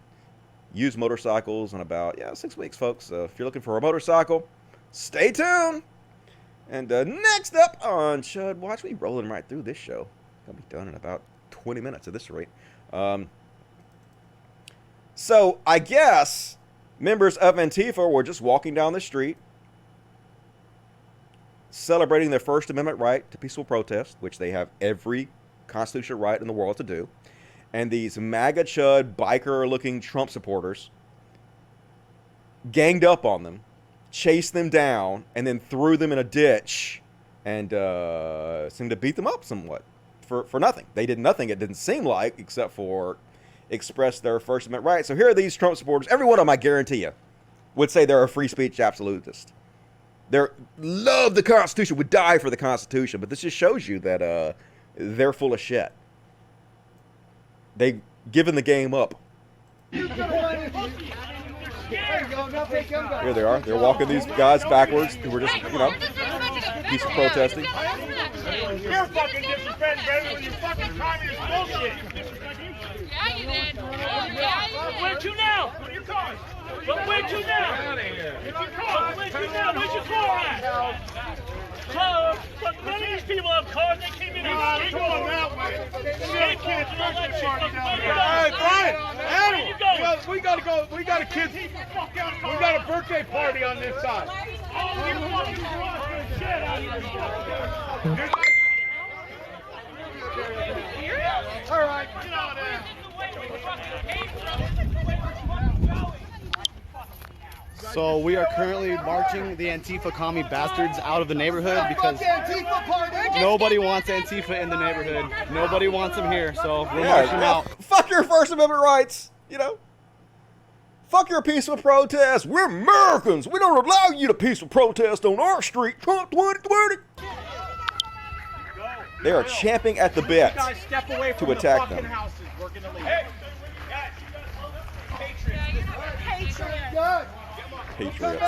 used motorcycles in about 6 weeks, folks. If you're looking for a motorcycle, stay tuned. And next up on Chud Watch, we rolling right through this show. Gonna be done in about 20 minutes at this rate. So I guess members of Antifa were just walking down the street, celebrating their First Amendment right to peaceful protest, which they have every constitutional right in the world to do. And these MAGA chud, biker-looking Trump supporters ganged up on them, chased them down, and then threw them in a ditch and seemed to beat them up somewhat for nothing. They did nothing, it didn't seem like, except for express their First Amendment rights. So here are these Trump supporters. Every one of them, I guarantee you, would say they're a free speech absolutist. They love the Constitution, would die for the Constitution. But this just shows you that they're full of shit. They've given the game up. Here they are. They're walking these guys backwards who were just, peaceful protesting. You're fucking disrespecting better with your fucking communist bullshit. Yeah, you did. Where'd you now? What are your cars? Where'd you now? Where'd you now? Where's your car at? cars, but none of these people have cars. They came in here. Hey, Brian, Adam, we gotta go. We got a kid. We got a birthday party on this side. All right, get on there. So we are currently marching the Antifa commie bastards out of the neighborhood because nobody wants Antifa in the neighborhood. Nobody wants them here, so we're marching out. Fuck your First Amendment rights, you know? Fuck your peaceful protest. We're Americans. We don't allow you to peaceful protest on our street. Trump 2020. They are champing at the bit to attack them. Patriots.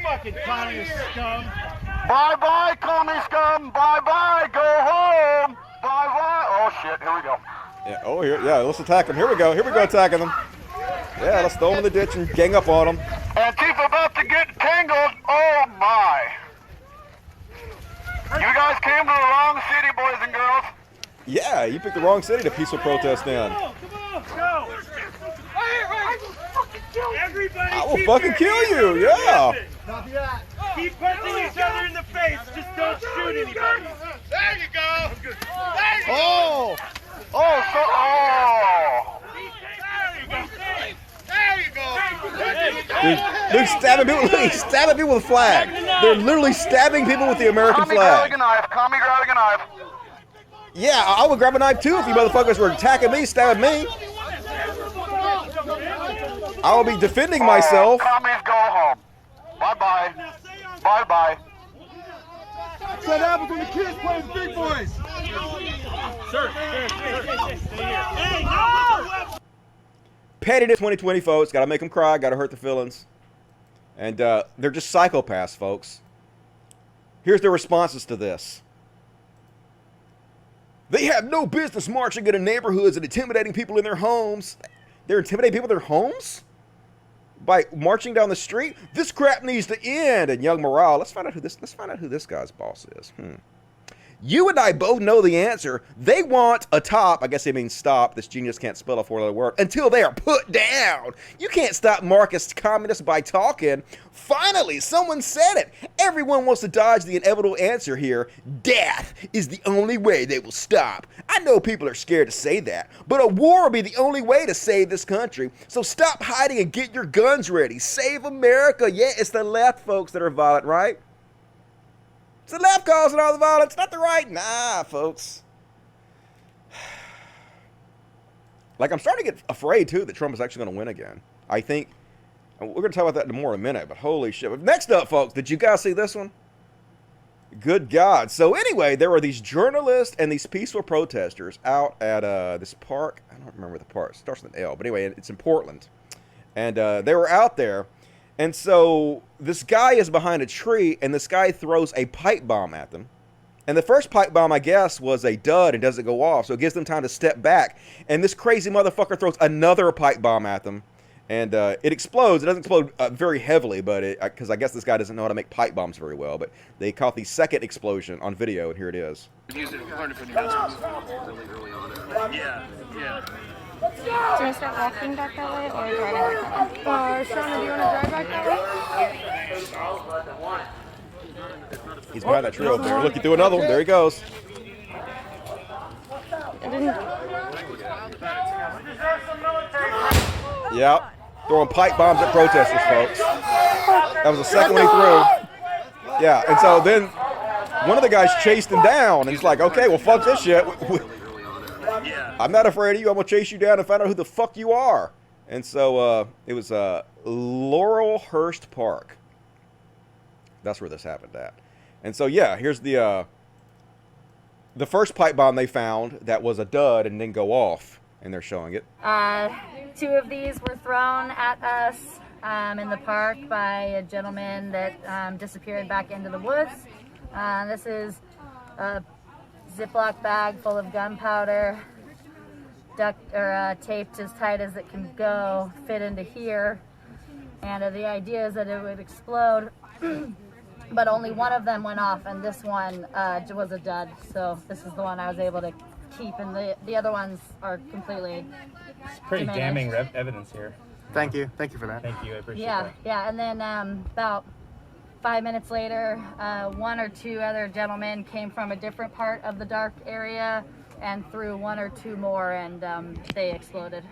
Fucking communist scum. Bye-bye, commie scum. Bye-bye. Go home. Bye-bye. Oh, shit. Here we go. Yeah, oh, here, yeah, let's attack them. Here we go. Here we go attacking them. Yeah, let's throw them in the ditch and gang up on them. Antifa about to get tangled. Oh, my. You guys came to the wrong city, boys and girls. Yeah, you picked the wrong city to peaceful protest in. Come on, go. Everybody, I will fucking kill you, yeah. Keep punching each other in the face. Just don't shoot anybody. There you go. There you go. Oh, There you go. They're stabbing people. He's stabbing people with a flag. They're literally stabbing people with the American flag. Commie grabbing a knife. Yeah, I would grab a knife too if you motherfuckers were attacking me, stabbing me. I will be defending myself. Commies, go home. Bye-bye. Bye-bye. That's what happens when the kids play with big boys. Sir. Hey, no! Pettiness 2020, folks. Gotta make them cry. Gotta hurt their feelings. And they're just psychopaths, folks. Here's their responses to this. They have no business marching into neighborhoods and intimidating people in their homes. They're intimidating people in their homes? By marching down the street? This crap needs to end. And young morale. Let's find out who this guy's boss is. You and I both know the answer. They want a top. I guess they mean stop. This genius can't spell a four-letter word. Until they are put down. You can't stop Marxist communists by talking. Finally, someone said it. Everyone wants to dodge the inevitable answer here. Death is the only way they will stop. I know people are scared to say that, but a war will be the only way to save this country. So stop hiding and get your guns ready. Save America. Yeah, it's the left folks that are violent, right? It's the left causing all the violence, not the right. Nah, folks. Like, I'm starting to get afraid, too, that Trump is actually going to win again. I think, we're going to talk about that more in a minute, but holy shit. But next up, folks, did you guys see this one? Good God. So anyway, there were these journalists and these peaceful protesters out at this park. I don't remember the park. It starts with an L, but anyway, it's in Portland. And they were out there. And so this guy is behind a tree, and this guy throws a pipe bomb at them. And the first pipe bomb, I guess, was a dud and doesn't go off, so it gives them time to step back. And this crazy motherfucker throws another pipe bomb at them, and it explodes. It doesn't explode very heavily, but because I guess this guy doesn't know how to make pipe bombs very well. But they caught the second explosion on video, and here it is. Use it, learn it from the really early on. Yeah. Do you want to start walking back that way or driving back that way? Shauna, do you want to drive back that way? He's behind that tree over there. Look, he threw another one. There he goes. Yep. Throwing pipe bombs at protesters, folks. That was the second one he threw. Yeah, and so then one of the guys chased him down, and he's like, okay, well, fuck this shit. I'm not afraid of you. I'm going to chase you down and find out who the fuck you are. And so it was Laurelhurst Park. That's where this happened at. And so, yeah, here's the first pipe bomb they found that was a dud and didn't go off. And they're showing it. 2 of these were thrown at us in the park by a gentleman that disappeared back into the woods. This is a Ziploc bag full of gunpowder, taped as tight as it can go, fit into here. And the idea is that it would explode but only one of them went off, and this one was a dud. So this is the one I was able to keep, and the other ones are completely pretty diminished. damning evidence here. Thank you for that. Thank you, I appreciate Yeah, that. yeah, and then about 5 minutes later, one or two other gentlemen came from a different part of the dark area and threw one or two more, and they exploded.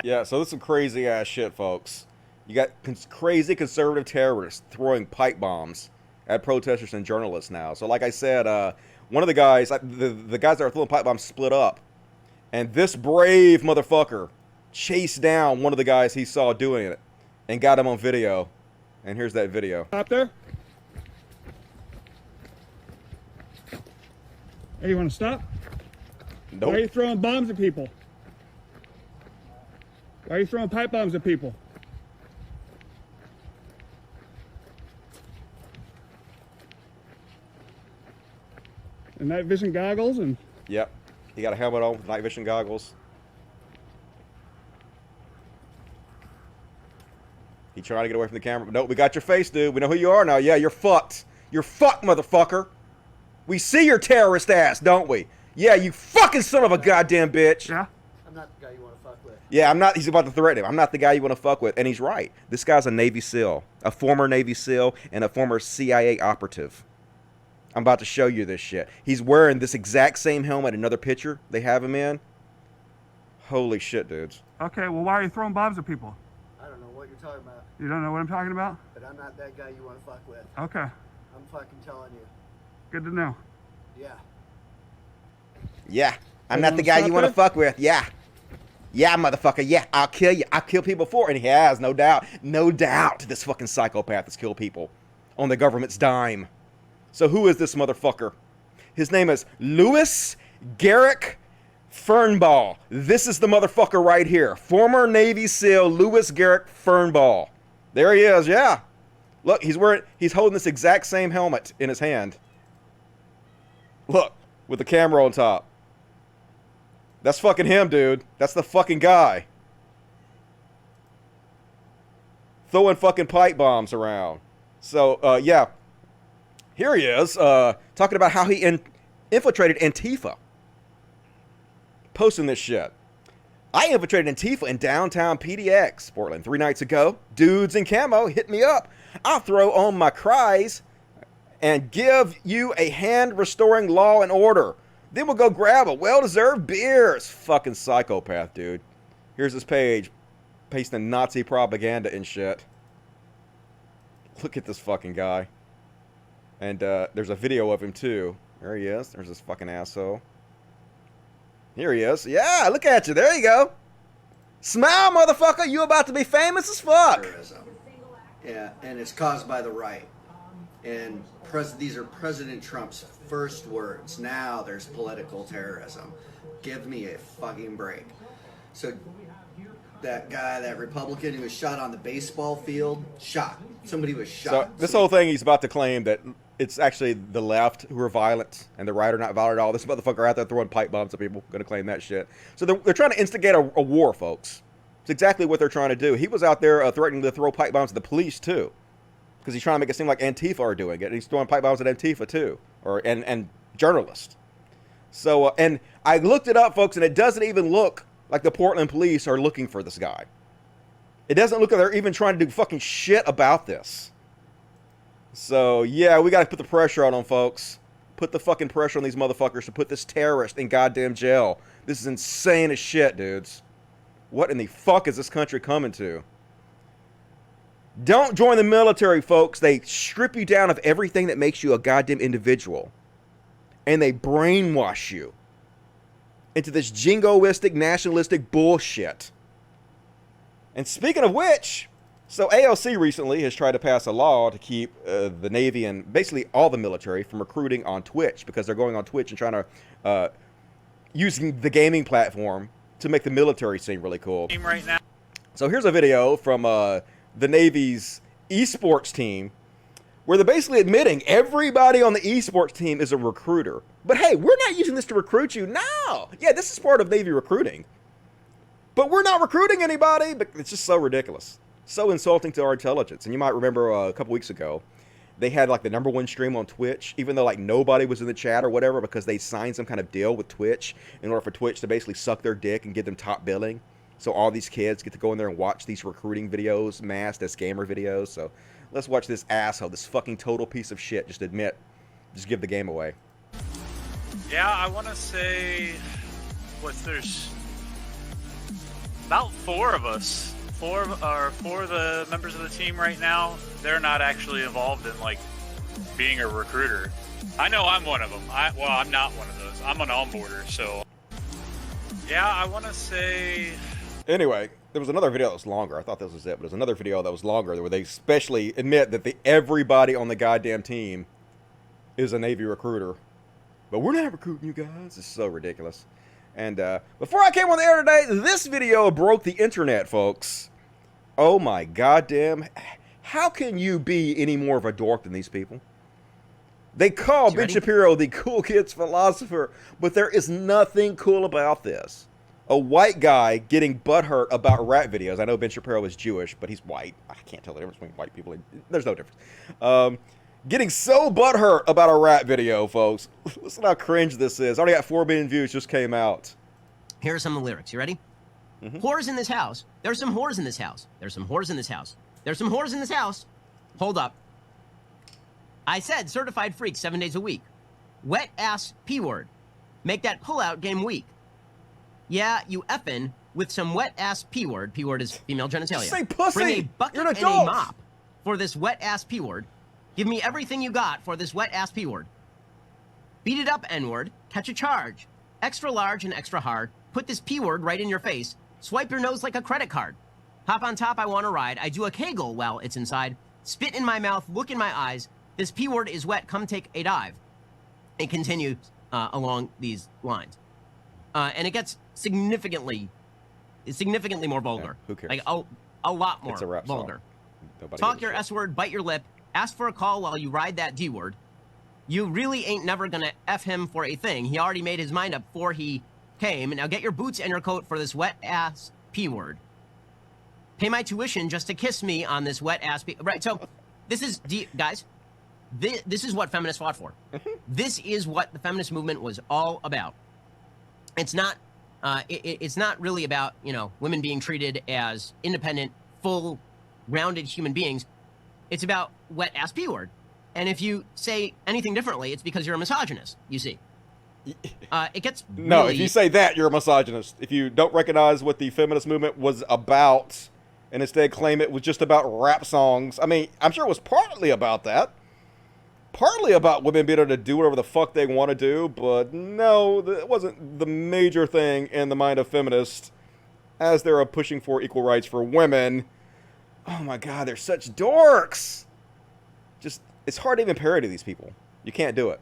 Yeah, so this is some crazy ass shit, folks. You got crazy conservative terrorists throwing pipe bombs at protesters and journalists now. So like I said, one of the guys, the guys that are throwing pipe bombs split up, and this brave motherfucker chased down one of the guys he saw doing it and got him on video. And here's that video. Stop there. Hey, you want to stop? Nope. Why are you throwing bombs at people? Why are you throwing pipe bombs at people? And night vision goggles and... Yep. He got a helmet on with night vision goggles. He trying to get away from the camera. Nope, we got your face, dude. We know who you are now. Yeah, you're fucked. You're fucked, motherfucker. We see your terrorist ass, don't we? Yeah, you fucking son of a goddamn bitch. Yeah? I'm not the guy you want to fuck with. Yeah, I'm not. He's about to threaten him. I'm not the guy you want to fuck with. And he's right. This guy's a Navy SEAL. A former Navy SEAL and a former CIA operative. I'm about to show you this shit. He's wearing this exact same helmet. Another picture they have him in. Holy shit, dudes. Okay, well, why are you throwing bombs at people? I don't know what you're talking about, You don't know what I'm talking about? but I'm not that guy you want to fuck with. Okay, I'm fucking telling you. good to know. Yeah. Yeah, I'm You not wanna the guy stop you want to there? fuck with. Yeah. Yeah, motherfucker. Yeah, I'll kill you. I'll kill people before. And he has, no doubt. No doubt this fucking psychopath has killed people on the government's dime. So who is this motherfucker? His name is Louis Garrick Fernball. This is the motherfucker right here. Former Navy SEAL Louis Garrick Fernball. There he is, yeah. Look, he's holding this exact same helmet in his hand. Look, with the camera on top. That's fucking him, dude. That's the fucking guy. Throwing fucking pipe bombs around. So, yeah. Here he is, talking about how he infiltrated Antifa. Posting this shit. I infiltrated Antifa in downtown PDX, Portland, 3 nights ago. Dudes in camo hit me up. I'll throw on my cries and give you a hand restoring law and order. Then we'll go grab a well-deserved beer. It's fucking psychopath, dude. Here's his page. Pasting Nazi propaganda and shit. Look at this fucking guy. And there's a video of him too. There he is. There's this fucking asshole. Here he is. Yeah, look at you. There you go. Smile, motherfucker. You about to be famous as fuck. Terrorism. Yeah, and it's caused by the right. And these are President Trump's first words. Now there's political terrorism. Give me a fucking break. So that guy, that Republican who was shot on the baseball field, shot. Somebody was shot. So this whole thing, he's about to claim that it's actually the left who are violent and the right are not violent at all. This motherfucker out there throwing pipe bombs at people. Going to claim that shit. So they're trying to instigate a war, folks. It's exactly what they're trying to do. He was out there threatening to throw pipe bombs at the police too, because he's trying to make it seem like Antifa are doing it. He's throwing pipe bombs at Antifa too, and journalists. So and I looked it up, folks, and it doesn't even look like the Portland police are looking for this guy. It doesn't look like they're even trying to do fucking shit about this. So, yeah, we got to put the pressure on them, folks. Put the fucking pressure on these motherfuckers to put this terrorist in goddamn jail. This is insane as shit, dudes. What in the fuck is this country coming to? Don't join the military, folks. They strip you down of everything that makes you a goddamn individual. And they brainwash you into this jingoistic, nationalistic bullshit. And speaking of which, so AOC recently has tried to pass a law to keep the Navy and basically all the military from recruiting on Twitch, because they're going on Twitch and trying to using the gaming platform to make the military seem really cool. Right now. So here's a video from the Navy's esports team where they're basically admitting everybody on the esports team is a recruiter. But hey, we're not using this to recruit you. No. Yeah, this is part of Navy recruiting. But we're not recruiting anybody. But it's just so ridiculous. So insulting to our intelligence. And you might remember a couple weeks ago, they had like the #1 stream on Twitch, even though like nobody was in the chat or whatever, because they signed some kind of deal with Twitch in order for Twitch to basically suck their dick and give them top billing. So all these kids get to go in there and watch these recruiting videos, masked as gamer videos. So let's watch this asshole, this fucking total piece of shit, just just give the game away. Yeah, I want to say, there's about 4 of us. 4 of the members of the team right now, they're not actually involved in like being a recruiter. I know I'm one of them. I'm not one of those. I'm an onboarder, so yeah, I want to say. Anyway, there was another video that was longer. I thought this was it, but there's another video that was longer where they especially admit that everybody on the goddamn team is a Navy recruiter. But we're not recruiting you guys. It's so ridiculous. And before I came on the air today, this video broke the internet, folks. Oh my goddamn. How can you be any more of a dork than these people? They call Ben Shapiro the cool kid's philosopher, but there is nothing cool about this. A white guy getting butthurt about rap videos. I know Ben Shapiro is Jewish, but he's white. I can't tell the difference between white people. There's no difference. Getting so butthurt about a rap video, folks. Listen how cringe this is. Already got 4 billion views, just came out. Here are some of the lyrics. You ready? Whores in this house. There's some whores in this house. There's some whores in this house. There's some whores in this house. Hold up. I said certified freak 7 days a week. Wet ass P-word. Make that pull-out game weak. Yeah, you effin' with some wet ass P-word. P-word is female genitalia. Say pussy. Bring a bucket You're an and a adult. mop for this wet ass P-word. Give me everything you got for this wet ass P-word. Beat it up, N-word. Catch a charge. Extra large and extra hard. Put this P-word right in your face. Swipe your nose like a credit card. Hop on top, I want to ride. I do a Kegel while it's inside. Spit in my mouth, look in my eyes. This P-word is wet, come take a dive. It continues along these lines. And it gets significantly more vulgar. Yeah, who cares? Like a lot more It's a rap vulgar. Song. Talk your S-word, bite your lip. Ask for a call while you ride that D-word. You really ain't never gonna F him for a thing. He already made his mind up before he came. Now get your boots and your coat for this wet-ass P-word. Pay my tuition just to kiss me on this wet-ass P... Right, so this is... Guys, this is what feminists fought for. This is what the feminist movement was all about. It's not... it's not really about, women being treated as independent, full, rounded human beings. It's about wet-ass P-word. And if you say anything differently, it's because you're a misogynist, you see. It gets really... No, if you say that, you're a misogynist. If you don't recognize what the feminist movement was about, and instead claim it was just about rap songs, I mean, I'm sure it was partly about that. Partly about women being able to do whatever the fuck they want to do, but no, it wasn't the major thing in the mind of feminists as they're pushing for equal rights for women. Oh my god, they're such dorks! Just, it's hard to even parody these people. You can't do it.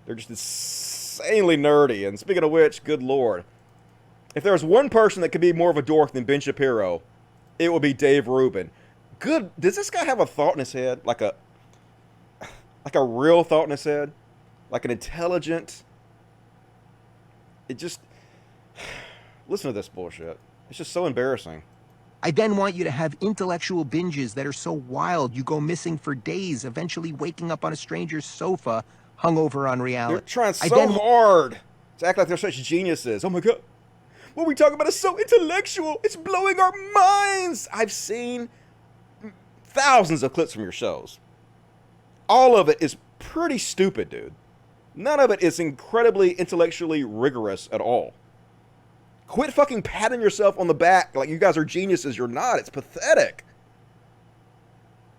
They're just insanely nerdy, and speaking of which, good lord. If there's one person that could be more of a dork than Ben Shapiro, it would be Dave Rubin. Good, does this guy have a thought in his head? Like a real thought in his head? Like an intelligent... It just... Listen to this bullshit. It's just so embarrassing. I then want you to have intellectual binges that are so wild you go missing for days, eventually waking up on a stranger's sofa, hungover on reality. They're trying so hard to act like they're such geniuses. Oh my god. What we talking about is so intellectual. It's blowing our minds. I've seen thousands of clips from your shows. All of it is pretty stupid, dude. None of it is incredibly intellectually rigorous at all. Quit fucking patting yourself on the back like you guys are geniuses. You're not. It's pathetic.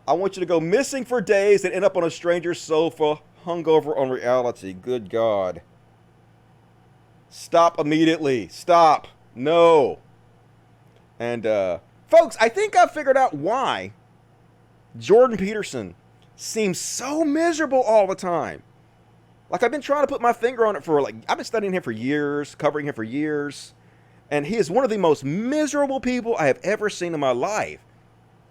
I want you to go missing for days and end up on a stranger's sofa, hungover on reality. Good God. Stop immediately. Stop. No. And, folks, I think I've figured out why Jordan Peterson seems so miserable all the time. Like, I've been trying to put my finger on it for, I've been studying him for years, covering him for years. And he is one of the most miserable people I have ever seen in my life.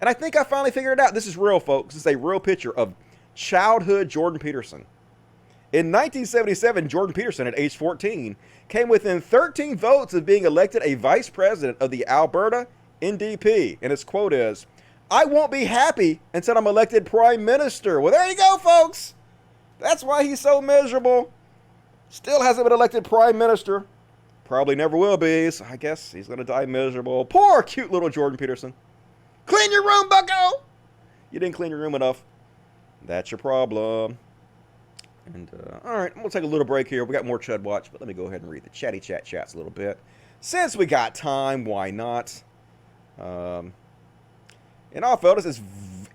And I think I finally figured it out. This is real, folks. This is a real picture of childhood Jordan Peterson. In 1977, Jordan Peterson, at age 14, came within 13 votes of being elected a vice president of the Alberta NDP. And his quote is, I won't be happy until I'm elected prime minister. Well, there you go, folks. That's why he's so miserable. Still hasn't been elected prime minister. Probably never will be, so I guess he's going to die miserable. Poor, cute little Jordan Peterson. Clean your room, bucko! You didn't clean your room enough. That's your problem. And, all right, we'll take a little break here. We got more Chud Watch, but let me go ahead and read the chatty chats a little bit. Since we got time, why not? In all fairness, it's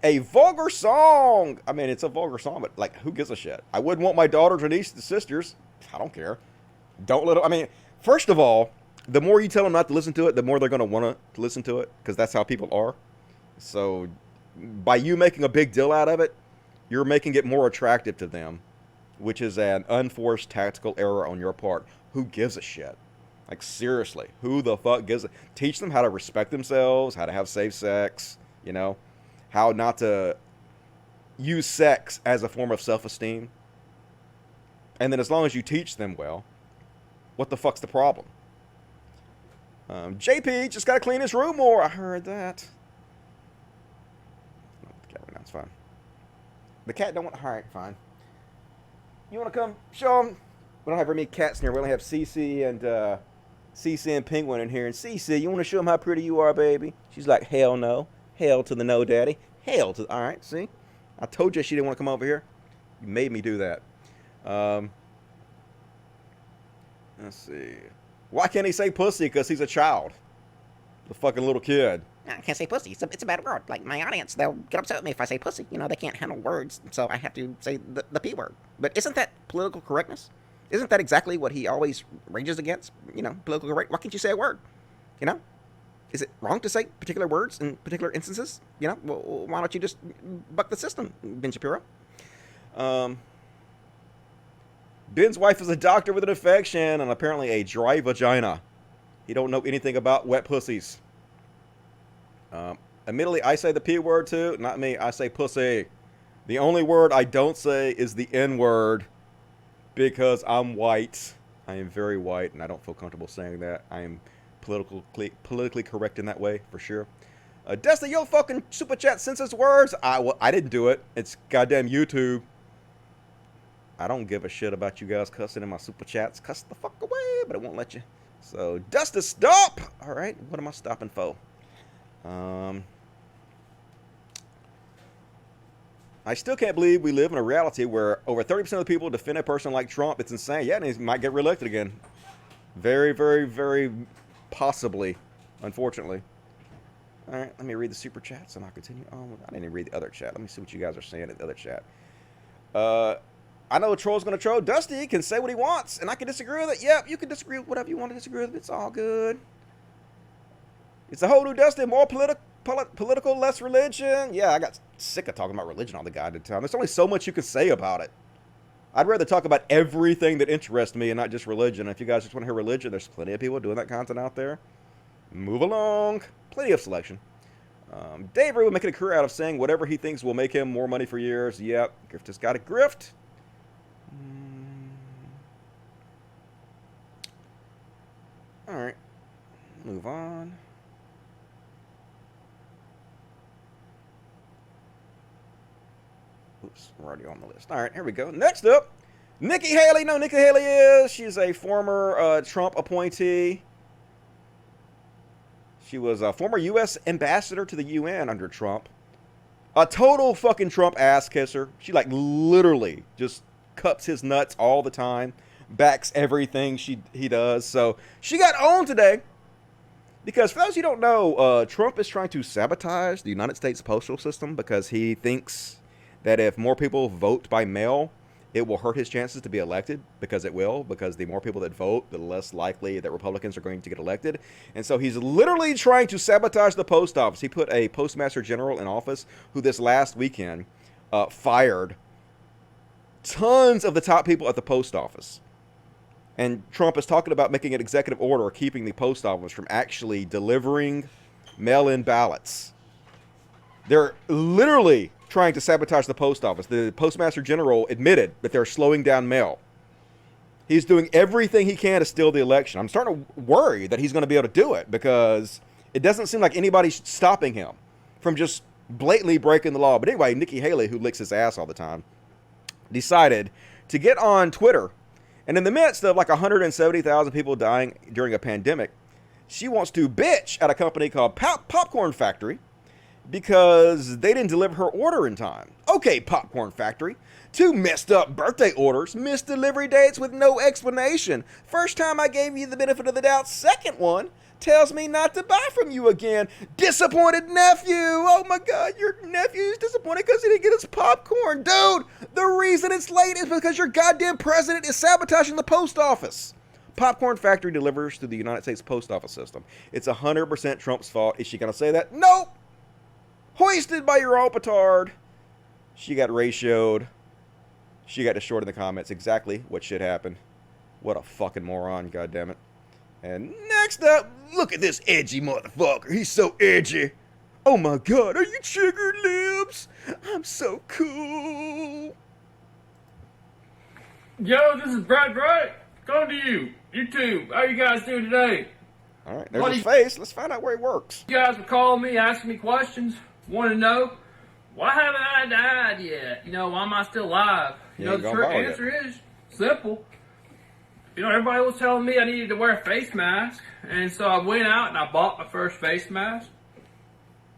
a vulgar song. I mean, it's a vulgar song, but, like, who gives a shit? I wouldn't want my daughters or nieces and sisters. I don't care. Don't let them, I mean, first of all, the more you tell them not to listen to it, the more they're going to want to listen to it, because that's how people are. So, by you making a big deal out of it, you're making it more attractive to them, which is an unforced tactical error on your part. Who gives a shit? Like, seriously, who the fuck gives a... Teach them how to respect themselves, how to have safe sex, you know, how not to use sex as a form of self-esteem. And then as long as you teach them well, what the fuck's the problem? JP just got to clean his room more. I heard that. That's fine. The cat don't want... All right, fine. You want to come show him? We don't have very many cats in here. We only have Cece and Penguin in here. And Cece, you want to show him how pretty you are, baby? She's like, hell no. Hell to the no, daddy. Hell to... All right, see? I told you she didn't want to come over here. You made me do that. Let's see. Why can't he say pussy? Because he's a child. The fucking little kid. I can't say pussy. It's a bad word. Like, my audience, they'll get upset with me if I say pussy. You know, they can't handle words, so I have to say the P word. But isn't that political correctness? Isn't that exactly what he always rages against? You know, political correct. Why can't you say a word? You know? Is it wrong to say particular words in particular instances? You know? Well, why don't you just buck the system, Ben Shapiro? Ben's wife is a doctor with an infection and apparently a dry vagina. He don't know anything about wet pussies. Admittedly, I say the P word too. Not me. I say pussy. The only word I don't say is the N word because I'm white. I am very white, and I don't feel comfortable saying that. I am politically correct in that way, for sure. Dusty, you'll fucking super chat census words. I didn't do it. It's goddamn YouTube. I don't give a shit about you guys cussing in my super chats. Cuss the fuck away, but it won't let you. So, Dusty, stop! All right, what am I stopping for? I still can't believe we live in a reality where over 30% of the people defend a person like Trump. It's insane. Yeah, and he might get reelected again. Very, very, very possibly, unfortunately. All right, let me read the super chats and I'll continue on. I didn't even read the other chat. Let me see what you guys are saying in the other chat. I know a troll's going to troll. Dusty can say what he wants, and I can disagree with it. Yep, you can disagree with whatever you want to disagree with. It's all good. It's a whole new Dusty, more political, less religion. Yeah, I got sick of talking about religion all the goddamn time. There's only so much you can say about it. I'd rather talk about everything that interests me and not just religion. If you guys just want to hear religion, there's plenty of people doing that content out there. Move along. Plenty of selection. Dave Reed will make a career out of saying whatever he thinks will make him more money for years. Yep, grift has got a grift. All right, move on. Oops, we're already on the list. All right, here we go. Next up, Nikki Haley. No, Nikki Haley is. She's a former Trump appointee. She was a former U.S. ambassador to the UN under Trump. A total fucking Trump ass kisser. She, like, literally just cups his nuts all the time. Backs everything he does. So she got owned today. Because for those who don't know, Trump is trying to sabotage the United States postal system because he thinks that if more people vote by mail, it will hurt his chances to be elected, because it will, because the more people that vote, the less likely that Republicans are going to get elected. And so he's literally trying to sabotage the post office. He put a postmaster general in office who this last weekend fired tons of the top people at the post office. And Trump is talking about making an executive order keeping the post office from actually delivering mail-in ballots. They're literally trying to sabotage the post office. The Postmaster General admitted that they're slowing down mail. He's doing everything he can to steal the election. I'm starting to worry that he's going to be able to do it because it doesn't seem like anybody's stopping him from just blatantly breaking the law. But anyway, Nikki Haley, who licks his ass all the time, decided to get on Twitter. And in the midst of like 170,000 people dying during a pandemic, she wants to bitch at a company called Popcorn Factory because they didn't deliver her order in time. Okay, Popcorn Factory. 2 messed up birthday orders, missed delivery dates with no explanation. First time I gave you the benefit of the doubt. Second one tells me not to buy from you again. Disappointed nephew. Oh my God, your nephew's disappointed because he didn't get his popcorn. Dude, the reason it's late is because your goddamn president is sabotaging the post office. Popcorn Factory delivers through the United States post office system. It's 100% Trump's fault. Is she going to say that? Nope. Hoisted by your own petard. She got ratioed. She got destroyed in the comments. Exactly what should happen. What a fucking moron, goddammit. And next up, look at this edgy motherfucker. He's so edgy. Oh my God, are you triggered, Libs? I'm so cool. Yo, this is Brad Bright. Coming to you. YouTube. How you guys doing today? All right, there's his face. Let's find out where he works. You guys were calling me, asking me questions. Want to know, why haven't I died yet? You know, why am I still alive? You know, the short answer is simple. You know, everybody was telling me I needed to wear a face mask. And so I went out and I bought my first face mask.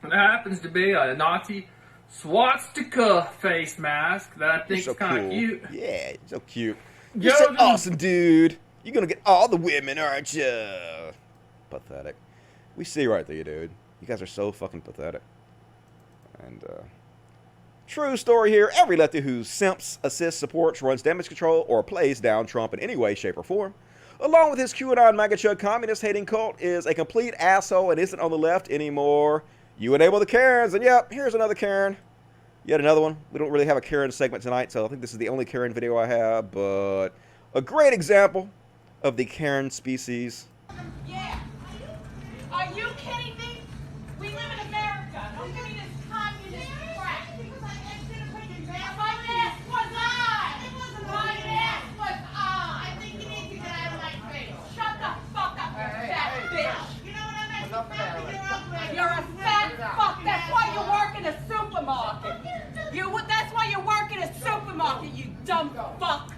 And it happens to be a Nazi swastika face mask that I think is kind of cute. Yeah, so cute. You're so awesome, dude. You're going to get all the women, aren't you? Pathetic. We see right through you, dude. You guys are so fucking pathetic. And, true story here. Every lefty who simps, assists, supports, runs damage control, or plays down Trump in any way, shape, or form, along with his QAnon MAGA chug communist-hating cult, is a complete asshole and isn't on the left anymore. You enable the Karens, and yep, here's another Karen. Yet another one. We don't really have a Karen segment tonight, so I think this is the only Karen video I have, but a great example of the Karen species. Yeah. Are you kidding me? We live in America. Don't give me this communist crap. My mask was on. My mask was on. I think you need to get out of my face. Shut the fuck up, you fat bitch. You know what I mean? You're a fat fuck. That's why you work in a supermarket. That's why you work in a supermarket, you dumb fuck.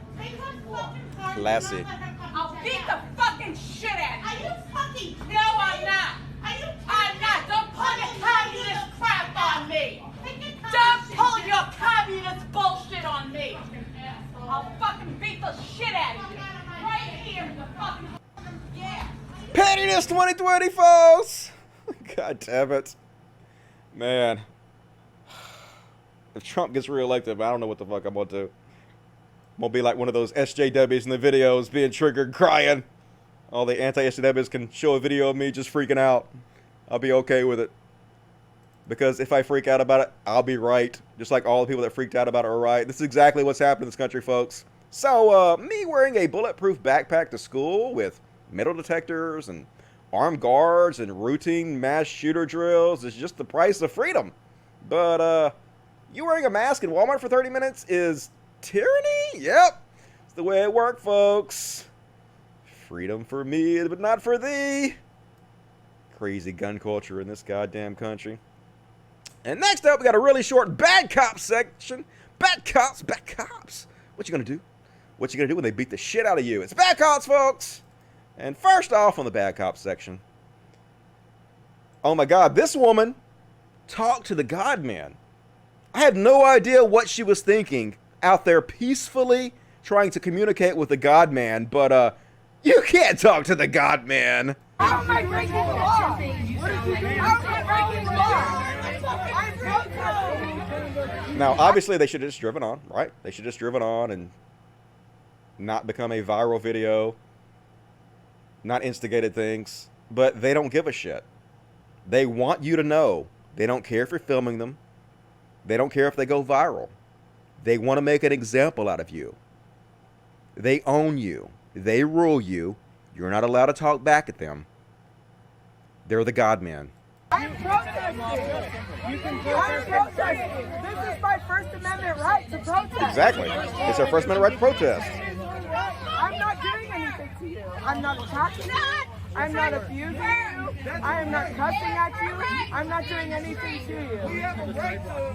Classy. I'll beat the fucking shit out of you. Are you fucking kidding? No, I'm not. I'm not. Don't pull your communist crap on me. Don't pull your communist bullshit on me. I'll fucking beat the shit out of you. Right here in the fucking... Yeah. Pettiness 2020, folks! God damn it. Man. If Trump gets reelected, I don't know what the fuck I'm gonna do. I'm gonna be like one of those SJWs in the videos, being triggered, crying. All the anti-SJWs can show a video of me just freaking out. I'll be okay with it. Because if I freak out about it, I'll be right. Just like all the people that freaked out about it are right. This is exactly what's happening in this country, folks. So, me wearing a bulletproof backpack to school with metal detectors and armed guards and routine mass shooter drills is just the price of freedom. But, you wearing a mask in Walmart for 30 minutes is tyranny? Yep. It's the way it works, folks. Freedom for me, but not for thee. Crazy gun culture in this goddamn country. And next up, we got a really short bad cops section. Bad cops, bad cops. What you gonna do? What you gonna do when they beat the shit out of you? It's bad cops, folks. And first off on the bad cops section. Oh my God, this woman talked to the God man. I had no idea what she was thinking out there peacefully trying to communicate with the God man, but you can't talk to the God man. How am I breaking the law? What did you do? How am I breaking the law? I'm protesting. Now, obviously, they should have just driven on, right? They should have just driven on and not become a viral video, not instigated things, but they don't give a shit. They want you to know. They don't care if you're filming them. They don't care if they go viral. They want to make an example out of you. They own you. They rule you. You're not allowed to talk back at them. They're the God man. I'm protesting. You can protest. This is my First Amendment right to protest. Exactly. It's our First Amendment right to protest. I'm not doing anything to you. I'm not attacking you. I'm not abusing you. I am not cussing at you. I'm not doing anything to you.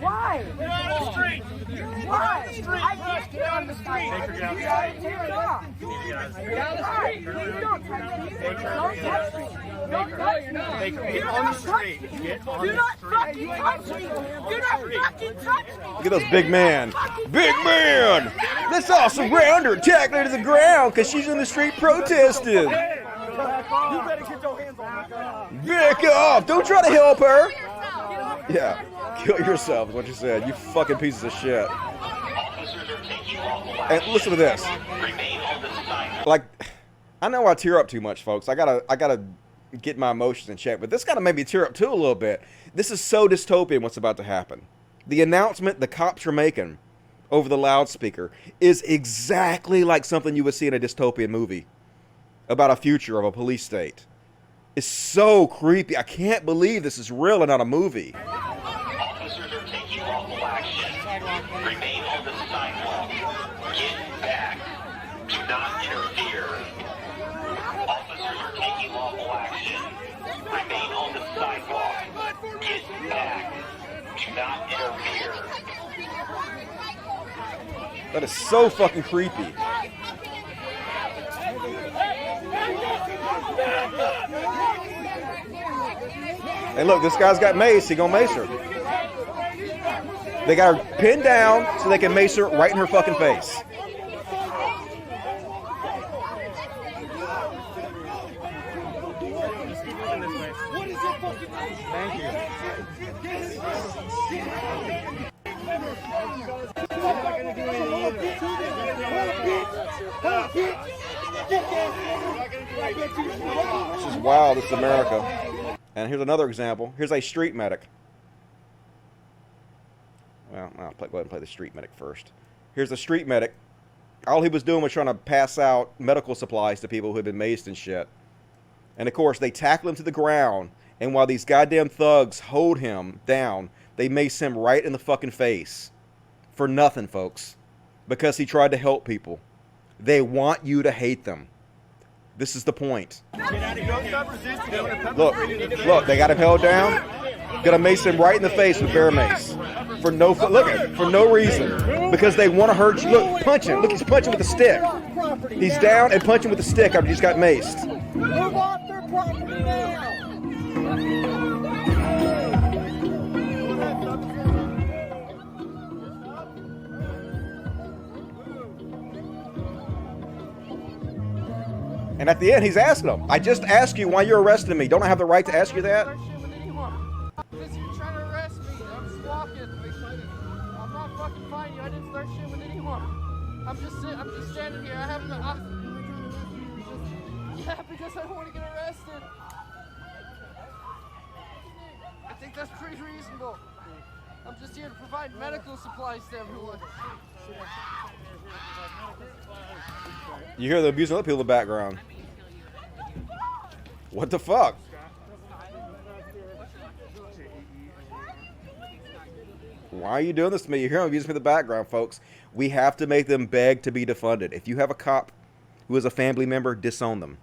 Why? Why? I can't get on the street. You gotta take it off. Why? Please don't touch me. Don't touch me. Don't touch me. Get on the street. Do not fucking touch me. Do not fucking touch me. Look at those big man. Big man! Let's all surround her, tackle her to the ground, because she's in the street protesting. You better get your hands on her. Back off! Don't try to help her! Yeah, kill yourself is what you said, you fucking pieces of shit. And listen to this. Like, I know I tear up too much, folks. I gotta get my emotions in check, but this gotta make me tear up too a little bit. This is so dystopian what's about to happen. The announcement the cops are making over the loudspeaker is exactly like something you would see in a dystopian movie about a future of a police state. It's so creepy. I can't believe this is real and not a movie. Officers are taking lawful action. Remain on the sidewalk. Get back. Do not interfere. Officers are taking lawful action. Remain on the sidewalk. Get back. Do not interfere. That is so fucking creepy. Hey, look, this guy's got mace. He gonna mace her. They got her pinned down so they can mace her right in her fucking face. Thank you. This is wild. This is America. And here's another example. Here's a street medic. Well, I'll go ahead and play the street medic first. Here's a street medic. All he was doing was trying to pass out medical supplies to people who had been maced and shit. And of course, they tackle him to the ground. And while these goddamn thugs hold him down, they mace him right in the fucking face. For nothing, folks. Because he tried to help people. They want you to hate them. This is the point. Look, they got him held down. Gonna mace him right in the face with bear mace. For no reason. Because they want to hurt you. Look, punch him. Look, he's punching with a stick. He's down and punching with a stick after he just got maced. Move off their property now. And at the end, he's asking them, I just asked you why you're arresting me. Don't I have the right to ask you that? Because you're trying to arrest me. I'm just walking. I'm not fucking fighting you. I didn't start shit with anyone. I'm just standing here. I haven't. Yeah, because I don't want to get arrested. I think that's pretty reasonable. I'm just here to provide medical supplies to everyone. You hear the abuse of other people in the background. What the fuck? Why are you doing this to me? You hear them abusing me in the background, folks. We have to make them beg to be defunded. If you have a cop who is a family member, disown them.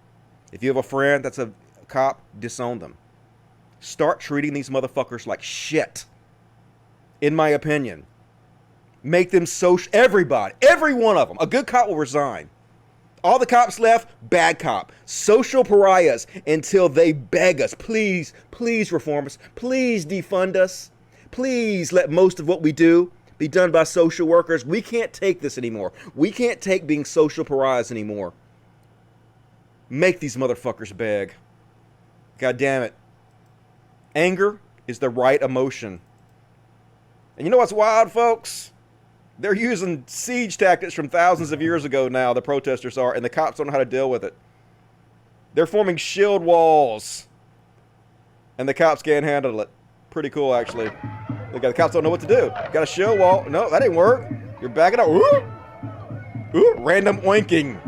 If you have a friend that's a cop, disown them. Start treating these motherfuckers like shit. In my opinion. Make them social. Everybody. Every one of them. A good cop will resign. All the cops left, bad cop. Social pariahs until they beg us. Please, please reform us. Please defund us. Please let most of what we do be done by social workers. We can't take this anymore. We can't take being social pariahs anymore. Make these motherfuckers beg. God damn it. Anger is the right emotion. And you know what's wild, folks? They're using siege tactics from thousands of years ago now, the protesters are, and the cops don't know how to deal with it. They're forming shield walls. And the cops can't handle it. Pretty cool, actually. The cops don't know what to do. Got a shield wall. No, that didn't work. You're backing up. Ooh. Ooh, random oinking.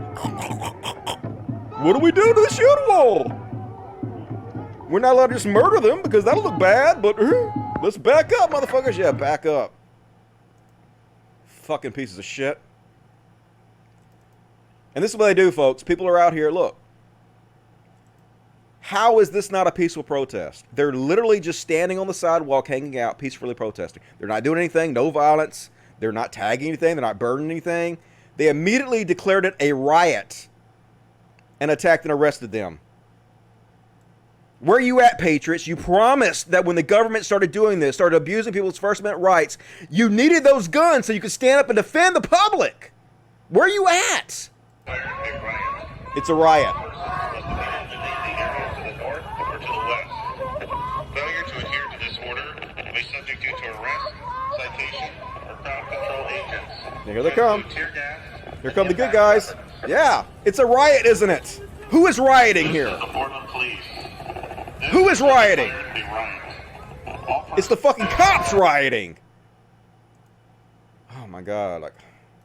What do we do to the shield wall? We're not allowed to just murder them because that'll look bad, but let's back up, motherfuckers. Yeah, back up. Fucking pieces of shit. And this is what they do, folks. People are out here, look. How is this not a peaceful protest? They're literally just standing on the sidewalk, hanging out, peacefully protesting. They're not doing anything, no violence. They're not tagging anything. They're not burning anything. They immediately declared it a riot and attacked and arrested them. Where are you at, Patriots? You promised that when the government started doing this, started abusing people's First Amendment rights, you needed those guns so you could stand up and defend the public. Where are you at? It's a riot. Failure to adhere to this order may subject you to arrest, citation, or crowd control agents. Here they come. Here come the good guys. Yeah, it's a riot, isn't it? Who is rioting here? Who is rioting? It's the fucking cops rioting. Oh my God, like,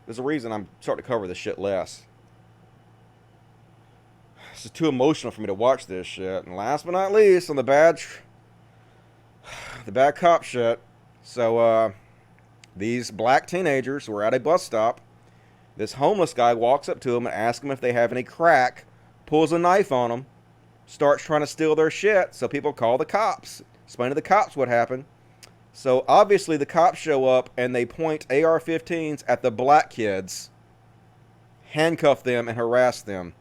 there's a reason I'm starting to cover this shit less. It's just too emotional for me to watch this shit. And last but not least, on the bad cop shit. So, these black teenagers were at a bus stop. This homeless guy walks up to them and asks them if they have any crack, pulls a knife on them, starts trying to steal their shit, so people call the cops. Explain to the cops what happened. So obviously the cops show up and they point AR-15s at the black kids, handcuff them and harass them,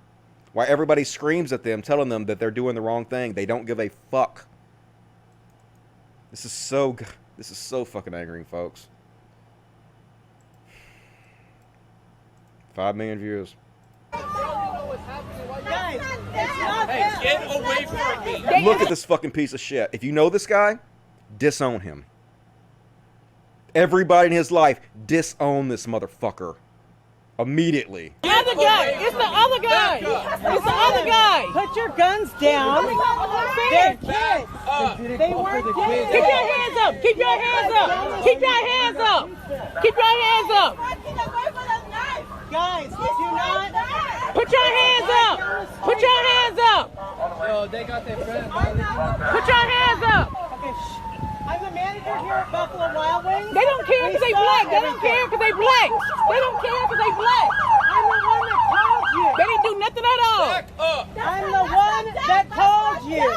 while everybody screams at them, telling them that they're doing the wrong thing. They don't give a fuck. This is so fucking angering, folks. 5 million views. Hey, get away from me. Look at this fucking piece of shit. If you know this guy, disown him. Everybody in his life, disown this motherfucker. Immediately. The other guy. It's the other guy. It's the other guy. Put your guns down. They're kids. They weren't kids. Keep your hands up. Keep your hands up. Keep your hands up. Keep your hands up. Guys, do not. Put your hands up. Put your hands up. Yo, they got their friend. Put your hands up. Okay, shh. I'm the manager here at Buffalo Wild Wings. They don't care because they black. They don't care because they black. They don't care because they black. I'm the one that called you. They didn't do nothing at all. I'm the one that called you.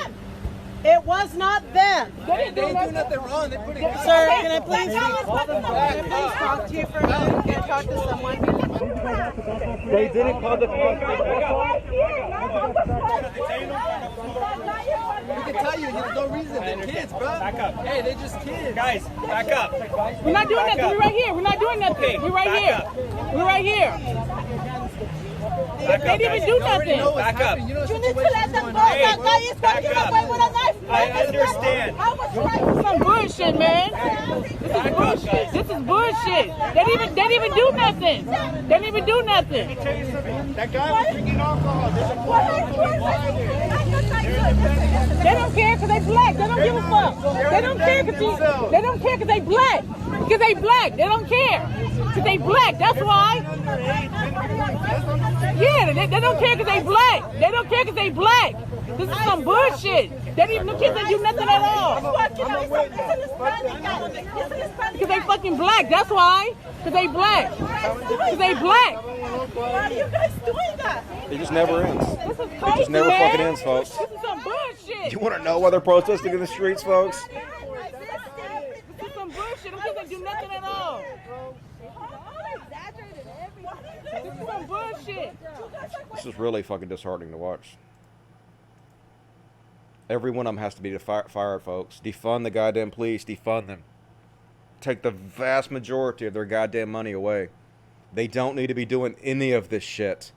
It was not them. They didn't do nothing wrong. They put it. Sir, can I please talk to you for a minute? Can I talk to someone? They didn't call the police. We can tell you, there's no reason. They're kids, bro. Back up. Hey, they're just kids. Guys, back up. We're not doing nothing. We're right here. We're not doing nothing. We're right here. We're right here. They didn't even do nothing. Back up. You need to let them go. That guy is walking away with a knife. I understand. This is some bullshit, man. This is bullshit. This is bullshit. They didn't even do nothing. They didn't even do nothing. That guy was drinking alcohol. They don't care because they black. They don't give a fuck. They don't care because they black. Because they black. They don't care. Because they black. That's why. Yeah, they don't care because they black. They don't care because they black. This is some bullshit. They didn't even the kids didn't do nothing at all. Because they fucking black. That's why. Because they black. Because they black. Why are you guys doing that? It just never ends. This is crazy, It just never man. fucking ends, folks. This is some bullshit. You want to know why they're protesting in the streets, folks? This is some bullshit. Them kids didn't do nothing at all. This is some bullshit. This is really fucking disheartening to watch. Every one of them has to be fired, folks. Defund the goddamn police. Defund them. Take the vast majority of their goddamn money away. They don't need to be doing any of this shit.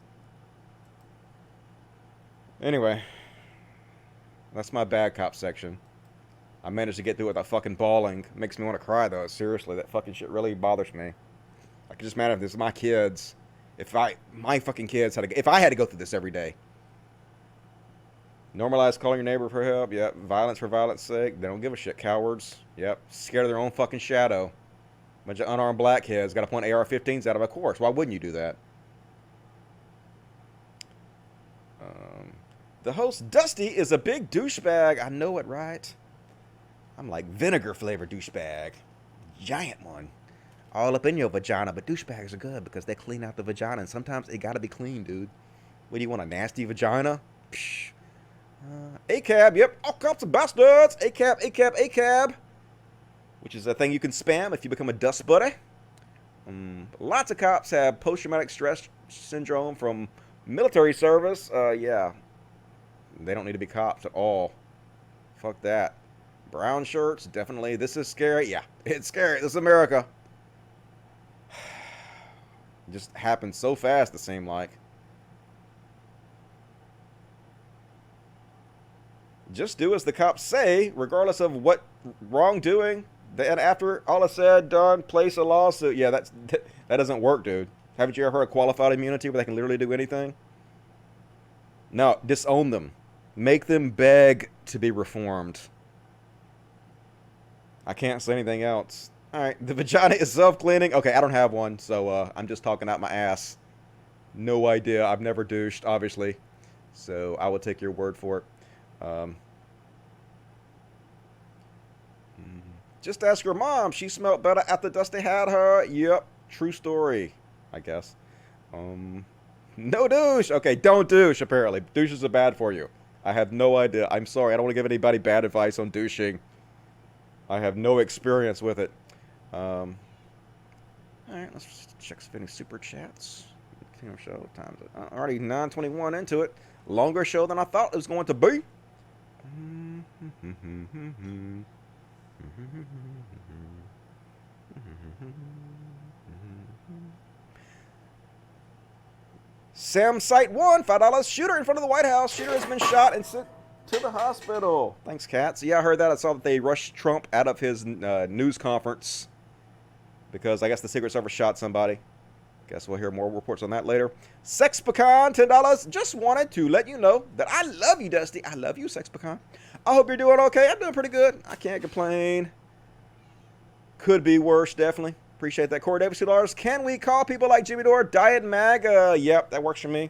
Anyway, that's my bad cop section. I managed to get through it without fucking bawling. Makes me want to cry, though. Seriously, that fucking shit really bothers me. I can just imagine if this is my kids. If my fucking kids if I had to go through this every day. Normalize calling your neighbor for help. Yep. Violence for violence sake. They don't give a shit. Cowards. Yep. Scared of their own fucking shadow. Bunch of unarmed black kids. Got to point AR-15s at them, of course. Why wouldn't you do that? The host, Dusty, is a big douchebag. I know it, right? I'm like vinegar-flavored douchebag. Giant one. All up in your vagina. But douchebags are good because they clean out the vagina. And sometimes it got to be clean, dude. What do you want, a nasty vagina? Psh. ACAB, yep. All cops are bastards. ACAB, ACAB, ACAB. Which is a thing you can spam if you become a dust buddy. Lots of cops have post-traumatic stress syndrome from military service. Yeah. They don't need to be cops at all. Fuck that. Brown shirts, definitely. This is scary. Yeah, it's scary. This is America. It just happens so fast, it seemed like. Just do as the cops say, regardless of what wrongdoing. Then after all is said, done, place a lawsuit. Yeah, that doesn't work, dude. Haven't you ever heard of qualified immunity where they can literally do anything? No, disown them. Make them beg to be reformed. I can't say anything else. Alright, the vagina is self-cleaning. Okay, I don't have one, so I'm just talking out my ass. No idea. I've never douched, obviously. So I will take your word for it. Just ask your mom. She smelled better after Dusty had her. Yep, true story, I guess. No douche. Okay, don't douche, apparently. Douches are bad for you. I have no idea. I'm sorry. I don't want to give anybody bad advice on douching. I have no experience with it. All right, let's check some any super chats. Show times. Already 9:21 into it. Longer show than I thought it was going to be. Sam Site 1, $5. Shooter in front of the White House. Shooter has been shot and sent to the hospital. Thanks, Kat. So yeah, I heard that. I saw that they rushed Trump out of his news conference because I guess the Secret Service shot somebody. Guess we'll hear more reports on that later. Sex Pecan, $10. Just wanted to let you know that I love you, Dusty. I love you, Sex Pecan. I hope you're doing okay. I'm doing pretty good. I can't complain. Could be worse, definitely. Appreciate that. Corey Davis, $2. Can we call people like Jimmy Dore Diet MAGA? Yep, that works for me.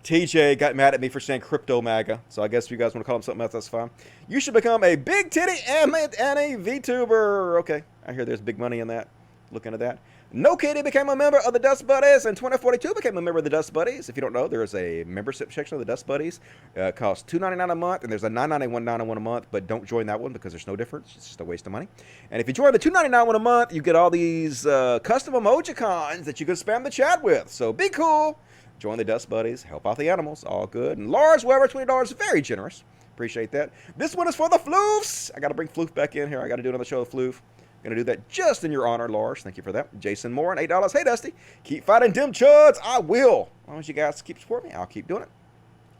TJ got mad at me for saying Crypto MAGA, so I guess if you guys want to call him something else, that's fine. You should become a big titty and a VTuber. Okay, I hear there's big money in that. Look into that. No Katie became a member of the Dust Buddies, and 2042 became a member of the Dust Buddies. If you don't know, there is a membership section of the Dust Buddies. It costs $2.99 a month, and there's a $9.91 a month, but don't join that one because there's no difference. It's just a waste of money. And if you join the $2.99 one a month, you get all these custom emojicons that you can spam the chat with. So be cool. Join the Dust Buddies. Help out the animals. All good. And Lars Weber, $20. Very generous. Appreciate that. This one is for the Floofs. I got to bring Floof back in here. I got to do another show with Floof. Gonna do that just in your honor, Lars. Thank you for that. Jason Moore, and $8. Hey, Dusty. Keep fighting them chuds. I will. As long as you guys keep supporting me, I'll keep doing it.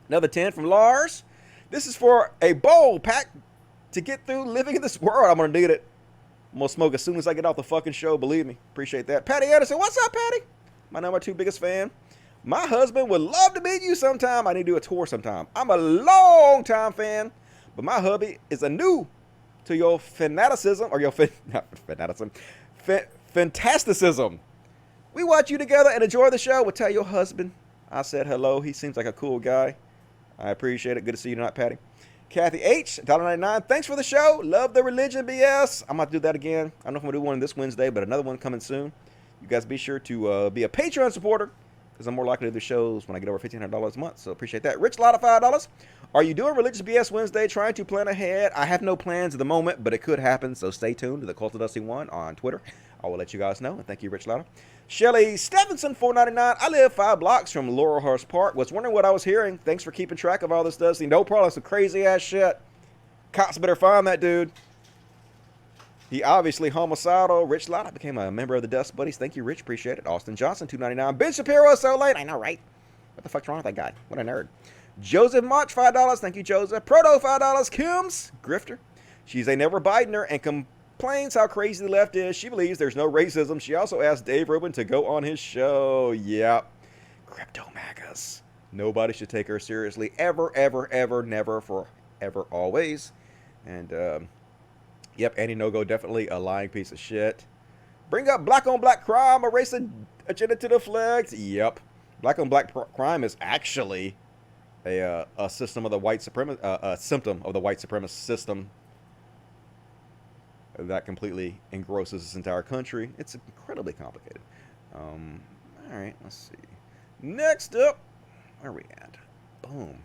Another 10 from Lars. This is for a bowl pack to get through living in this world. I'm gonna need it. I'm gonna smoke as soon as I get off the fucking show. Believe me. Appreciate that. Patty Anderson, what's up, Patty? My number 2 biggest fan. My husband would love to meet you sometime. I need to do a tour sometime. I'm a long time fan, but my hubby is a new to your fanaticism, or your not fanaticism, fantasticism. We watch you together and enjoy the show. We'll tell your husband I said hello. He seems like a cool guy. I appreciate it. Good to see you tonight, Patty. Kathy H, $1.99. Thanks for the show. Love the religion BS. I'm about to do that again. I don't know if I'm going to do one this Wednesday, but another one coming soon. You guys be sure to be a Patreon supporter, because I'm more likely to do shows when I get over $1,500 a month, so appreciate that. Rich Lotta, $5. Are you doing Religious BS Wednesday, trying to plan ahead? I have no plans at the moment, but it could happen, so stay tuned to the Cult of Dusty 1 on Twitter. I will let you guys know, and thank you, Rich Lotta. Shelly Stephenson, $4.99. I live 5 blocks from Laurelhurst Park. Was wondering what I was hearing. Thanks for keeping track of all this, Dusty. No problem, some crazy-ass shit. Cops better find that dude. He obviously homicidal. Rich Lotta became a member of the Dust Buddies. Thank you, Rich. Appreciate it. Austin Johnson, $2.99. Ben Shapiro, so late. I know, right? What the fuck's wrong with that guy? What a nerd. Joseph March, $5. Thank you, Joseph. Proto, $5. Kim's, grifter. She's a never Bidener and complains how crazy the left is. She believes there's no racism. She also asked Dave Rubin to go on his show. Yep. Crypto MAGAs. Nobody should take her seriously. Ever, ever, ever, never, forever, always. And, yep, Annie No-Go, definitely a lying piece of shit. Bring up black on black crime, a race agenda to deflect. Yep. Black on black crime is actually a system of the white supremacist, a symptom of the white supremacist system that completely engrosses this entire country. It's incredibly complicated. All right, let's see. Next up, where are we at? Boom.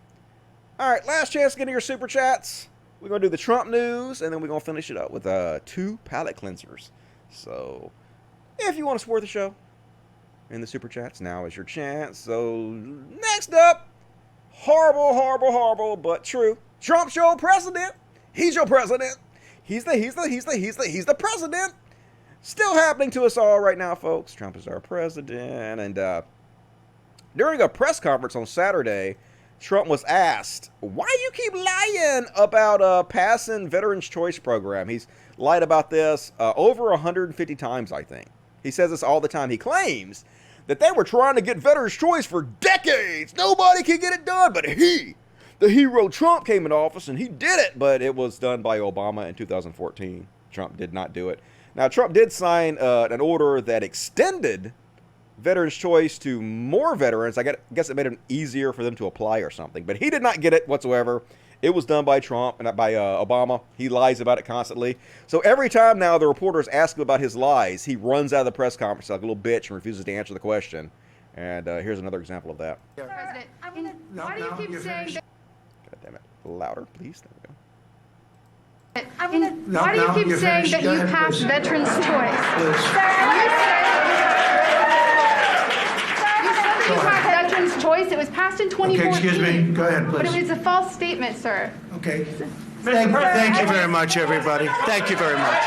All right, last chance to get into your super chats. We're going to do the Trump news, and then we're going to finish it up with 2 palate cleansers. So, if you want to support the show in the super chats, now is your chance. So, next up, horrible, but true. Trump's your president. He's your president. He's the president. Still happening to us all right now, folks. Trump is our president. And during a press conference on Saturday, Trump was asked, why do you keep lying about passing Veterans Choice Program? He's lied about this over 150 times, I think. He says this all the time. He claims that they were trying to get Veterans Choice for decades. Nobody can get it done, but he, the hero Trump, came in office and he did it. But it was done by Obama in 2014. Trump did not do it. Now, Trump did sign an order that extended Veterans Choice to more veterans. I guess it made it easier for them to apply or something. But he did not get it whatsoever. It was done by Trump and not by Obama. He lies about it constantly. So every time now the reporters ask him about his lies, he runs out of the press conference like a little bitch and refuses to answer the question. And here's another example of that. President, why do you keep saying that? God damn it. Louder, please. There we go. Why do you keep saying that you passed Veterans Choice? You passed Veterans Choice. It was passed in 2014. Okay, excuse me. Go ahead, please. But it was a false statement, sir. Okay. Thank you very much, everybody. Thank you very much.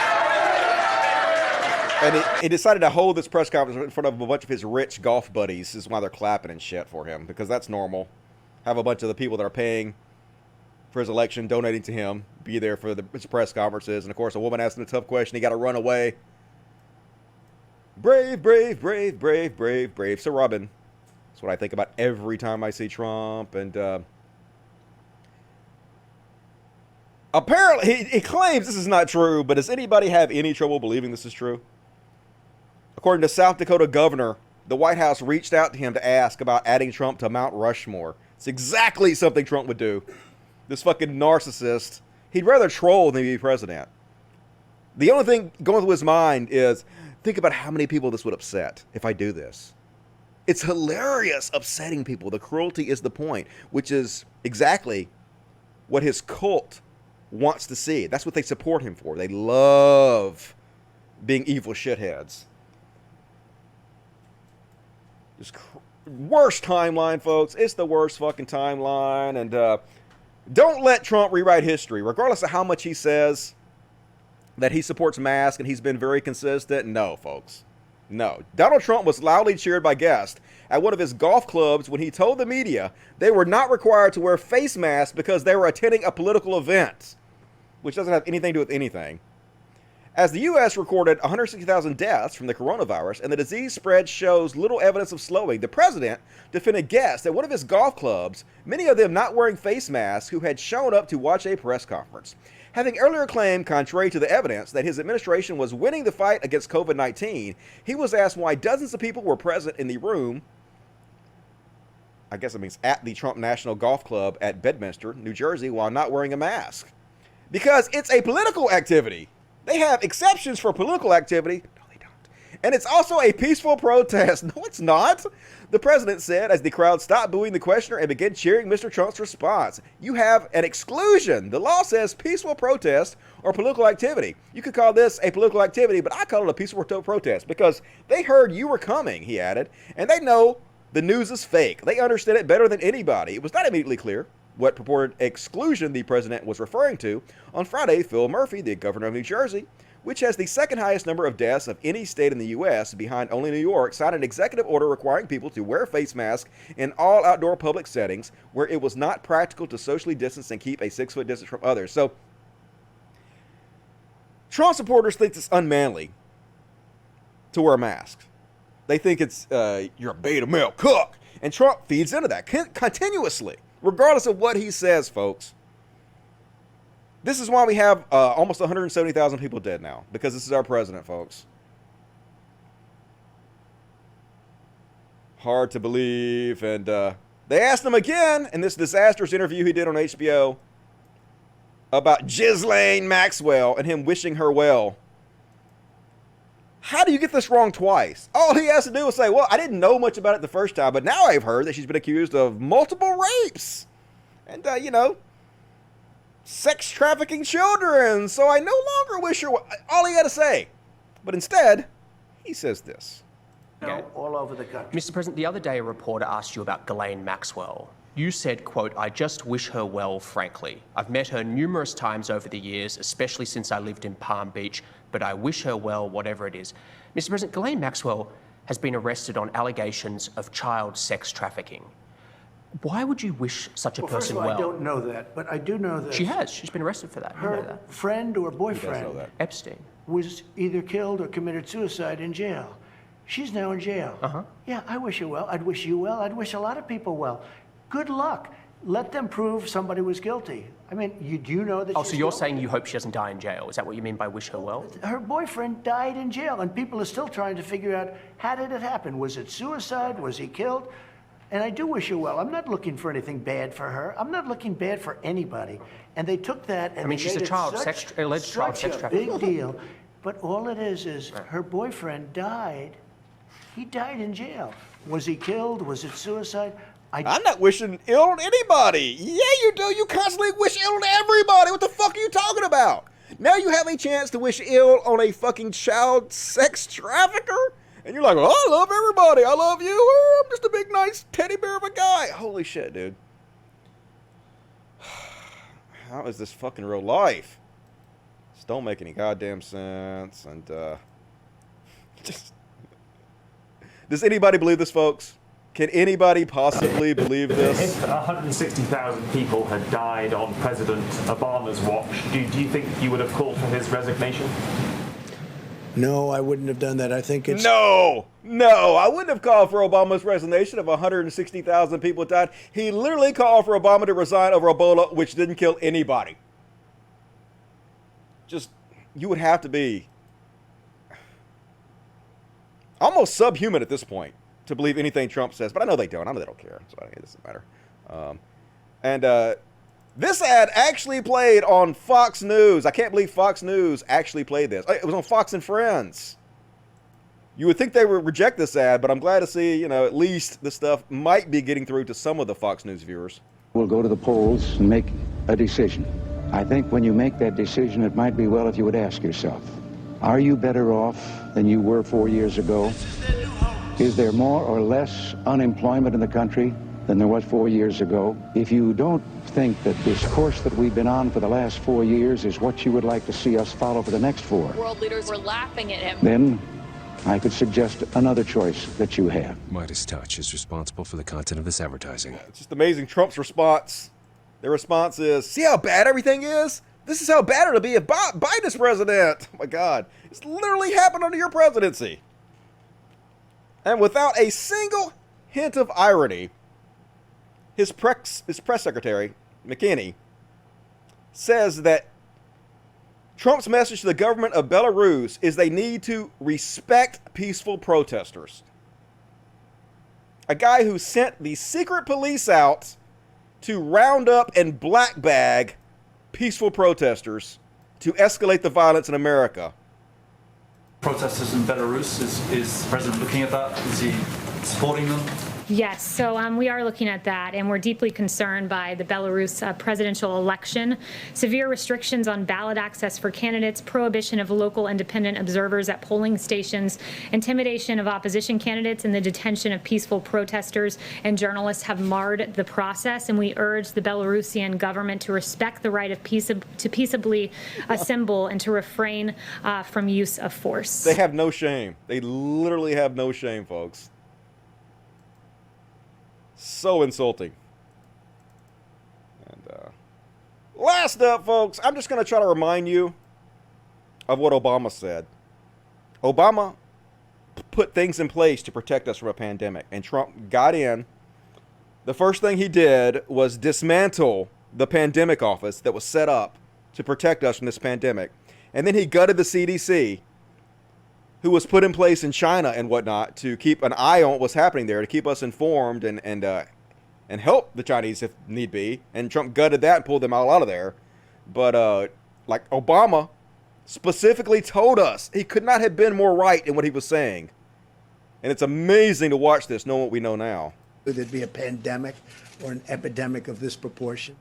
And he decided to hold this press conference in front of a bunch of his rich golf buddies. This is why they're clapping and shit for him, because that's normal. Have a bunch of the people that are paying for his election, donating to him, be there for his press conferences. And, of course, a woman asked him a tough question. He got to run away. Brave. So, Robin, that's what I think about every time I see Trump. And apparently, he claims this is not true, but does anybody have any trouble believing this is true? According to South Dakota governor, the White House reached out to him to ask about adding Trump to Mount Rushmore. It's exactly something Trump would do. This fucking narcissist. He'd rather troll than be president. The only thing going through his mind is, think about how many people this would upset if I do this. It's hilarious upsetting people. The cruelty is the point, which is exactly what his cult wants to see. That's what they support him for. They love being evil shitheads. Just worst timeline, folks. It's the worst fucking timeline. And don't let Trump rewrite history. Regardless of how much he says that he supports masks and he's been very consistent. No, folks. No. Donald Trump was loudly cheered by guests at one of his golf clubs when he told the media they were not required to wear face masks because they were attending a political event, which doesn't have anything to do with anything. As the U.S. recorded 160,000 deaths from the coronavirus and the disease spread shows little evidence of slowing, the president defended guests at one of his golf clubs, many of them not wearing face masks, who had shown up to watch a press conference. Having earlier claimed, contrary to the evidence, that his administration was winning the fight against COVID-19, he was asked why dozens of people were present in the room, I guess it means at the Trump National Golf Club at Bedminster, New Jersey, while not wearing a mask. Because it's a political activity. They have exceptions for political activity. No, they don't. And it's also a peaceful protest. No, it's not. The president said as the crowd stopped booing the questioner and began cheering Mr. Trump's response. You have an exclusion. The law says peaceful protest or political activity. You could call this a political activity, but I call it a peaceful protest because they heard you were coming, he added, and they know the news is fake. They understand it better than anybody. It was not immediately clear what purported exclusion the president was referring to. On Friday, Phil Murphy, the governor of New Jersey, which has the second highest number of deaths of any state in the U.S., behind only New York, signed an executive order requiring people to wear face masks in all outdoor public settings where it was not practical to socially distance and keep a 6-foot distance from others. So, Trump supporters think it's unmanly to wear a mask. They think it's, you're a beta male cook. And Trump feeds into that continuously. Regardless of what he says, folks. This is why we have almost 170,000 people dead now. Because this is our president, folks. Hard to believe. And they asked him again in this disastrous interview he did on HBO about Ghislaine Maxwell and him wishing her well. How do you get this wrong twice? All he has to do is say, well, I didn't know much about it the first time, but now I've heard that she's been accused of multiple rapes. and, sex trafficking children. So I no longer wish her all he had to say. But instead, he says this. Okay. All over the country. Mr. President, the other day a reporter asked you about Ghislaine Maxwell. You said, quote, "I just wish her well, frankly. I've met her numerous times over the years, especially since I lived in Palm Beach, but I wish her well, whatever it is." Mr. President, Ghislaine Maxwell has been arrested on allegations of child sex trafficking. Why would you wish such a person well? well? I don't know that, but I do know that She has. She's been arrested for that. You know her that. friend or boyfriend Epstein was either killed or committed suicide in jail. She's now in jail. Uh-huh. Yeah, I wish her well. I'd wish you well. I'd wish a lot of people well. Good luck. Let them prove somebody was guilty. I mean, do you know that Oh, she's so you're guilty? saying you hope she doesn't die in jail? Is that what you mean by wish her well? Her boyfriend died in jail, and people are still trying to figure out, how did it happen? Was it suicide? Was he killed? And I do wish her well. I'm not looking for anything bad for her. I'm not looking bad for anybody. And they took that and I mean, they she's made a child it sex, alleged child sex such a trafficker. big deal. But all it is her boyfriend died. He died in jail. Was he killed? Was it suicide? I'm not wishing ill on anybody. Yeah, you do. You constantly wish ill on everybody. What the fuck are you talking about? Now you have a chance to wish ill on a fucking child sex trafficker? And you're like, oh, I love everybody. I love you. Oh, I'm just a big, nice teddy bear of a guy. Holy shit, dude. How is this fucking real life? This don't make any goddamn sense. And, just... Does anybody believe this, folks? Can anybody possibly believe this? If 160,000 people had died on President Obama's watch, do you think you would have called for his resignation? No, I wouldn't have done that. I think it's... No, I wouldn't have called for Obama's resignation if 160,000 people died. He literally called for Obama to resign over Ebola, which didn't kill anybody. Just, you would have to be almost subhuman at this point to believe anything Trump says, but I know they don't. I know they don't care, so it doesn't matter. This ad actually played on Fox News. I can't believe Fox News actually played this. It was on Fox and Friends. You would think they would reject this ad, but I'm glad to see, at least this stuff might be getting through to some of the Fox News viewers. We'll go to the polls and make a decision. I think when you make that decision, it might be well if you would ask yourself, are you better off than you were 4 years ago? Is there more or less unemployment in the country than there was 4 years ago? If you don't think that this course that we've been on for the last 4 years is what you would like to see us follow for the next 4, World leaders were laughing at him. then I could suggest another choice that you have. Midas Touch is responsible for the content of this advertising. It's just amazing. Trump's response. Their response is, see how bad everything is? This is how bad it'll be if Biden's president. Oh my God. It's literally happened under your presidency. And without a single hint of irony, his press secretary, McKinney, says that Trump's message to the government of Belarus is they need to respect peaceful protesters. A guy who sent the secret police out to round up and black bag peaceful protesters to escalate the violence in America. Protesters in Belarus, is the president looking at that? Is he supporting them? Yes, so we are looking at that, and we're deeply concerned by the Belarus presidential election. Severe restrictions on ballot access for candidates, prohibition of local independent observers at polling stations, intimidation of opposition candidates, and the detention of peaceful protesters and journalists have marred the process, and we urge the Belarusian government to respect the right of to peaceably assemble and to refrain from use of force. They have no shame. They literally have no shame, folks. So insulting. And last up, folks, I'm just going to try to remind you of what Obama said. Obama put things in place to protect us from a pandemic, and Trump got in. The first thing he did was dismantle the pandemic office that was set up to protect us from this pandemic. And then he gutted the CDC, who was put in place in China and whatnot to keep an eye on what was happening there, to keep us informed and help the Chinese if need be. And Trump gutted that and pulled them all out of there. But like Obama specifically told us, he could not have been more right in what he was saying. And it's amazing to watch this, knowing what we know now. there'd be a pandemic or an epidemic of this proportion?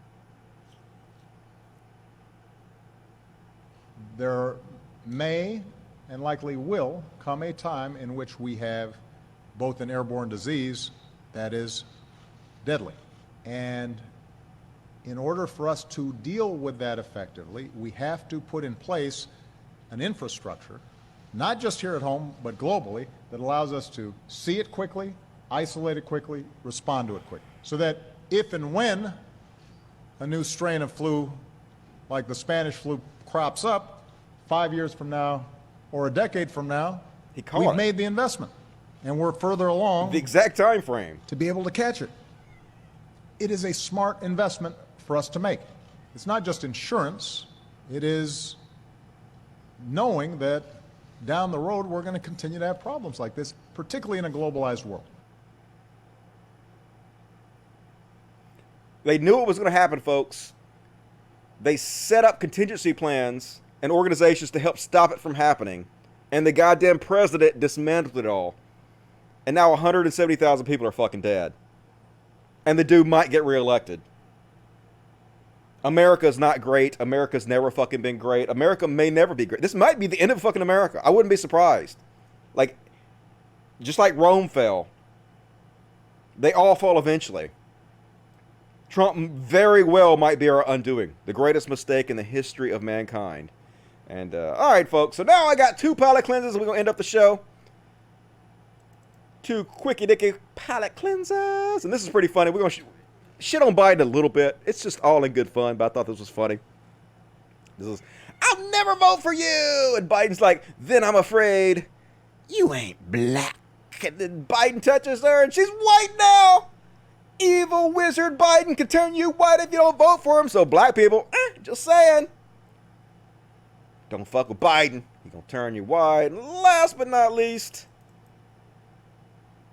There may and likely will come a time in which we have both an airborne disease that is deadly. And in order for us to deal with that effectively, we have to put in place an infrastructure, not just here at home, but globally, that allows us to see it quickly, isolate it quickly, respond to it quickly. So that if and when a new strain of flu, like the Spanish flu, crops up 5 years from now or a decade from now, we've made the investment and we're further along. The exact time frame. To be able to catch it. It is a smart investment for us to make. It's not just insurance, it is knowing that down the road we're going to continue to have problems like this, particularly in a globalized world. They knew it was going to happen, folks. They set up contingency plans and organizations to help stop it from happening. And the goddamn president dismantled it all. And now 170,000 people are fucking dead. And the dude might get reelected. America's not great. America's never fucking been great. America may never be great. This might be the end of fucking America. I wouldn't be surprised. Like, just like Rome fell. They all fall eventually. Trump very well might be our undoing. The greatest mistake in the history of mankind. And, all right, folks. So now I got 2 palate cleansers. We're going to end up the show. 2 quickie-dicky palate cleansers. And this is pretty funny. We're going to shit on Biden a little bit. It's just all in good fun, but I thought this was funny. This is, I'll never vote for you. And Biden's like, then I'm afraid you ain't black. And then Biden touches her, and she's white now. Evil wizard Biden can turn you white if you don't vote for him. So black people, just saying. Don't fuck with Biden. He's going to turn you white. And last but not least,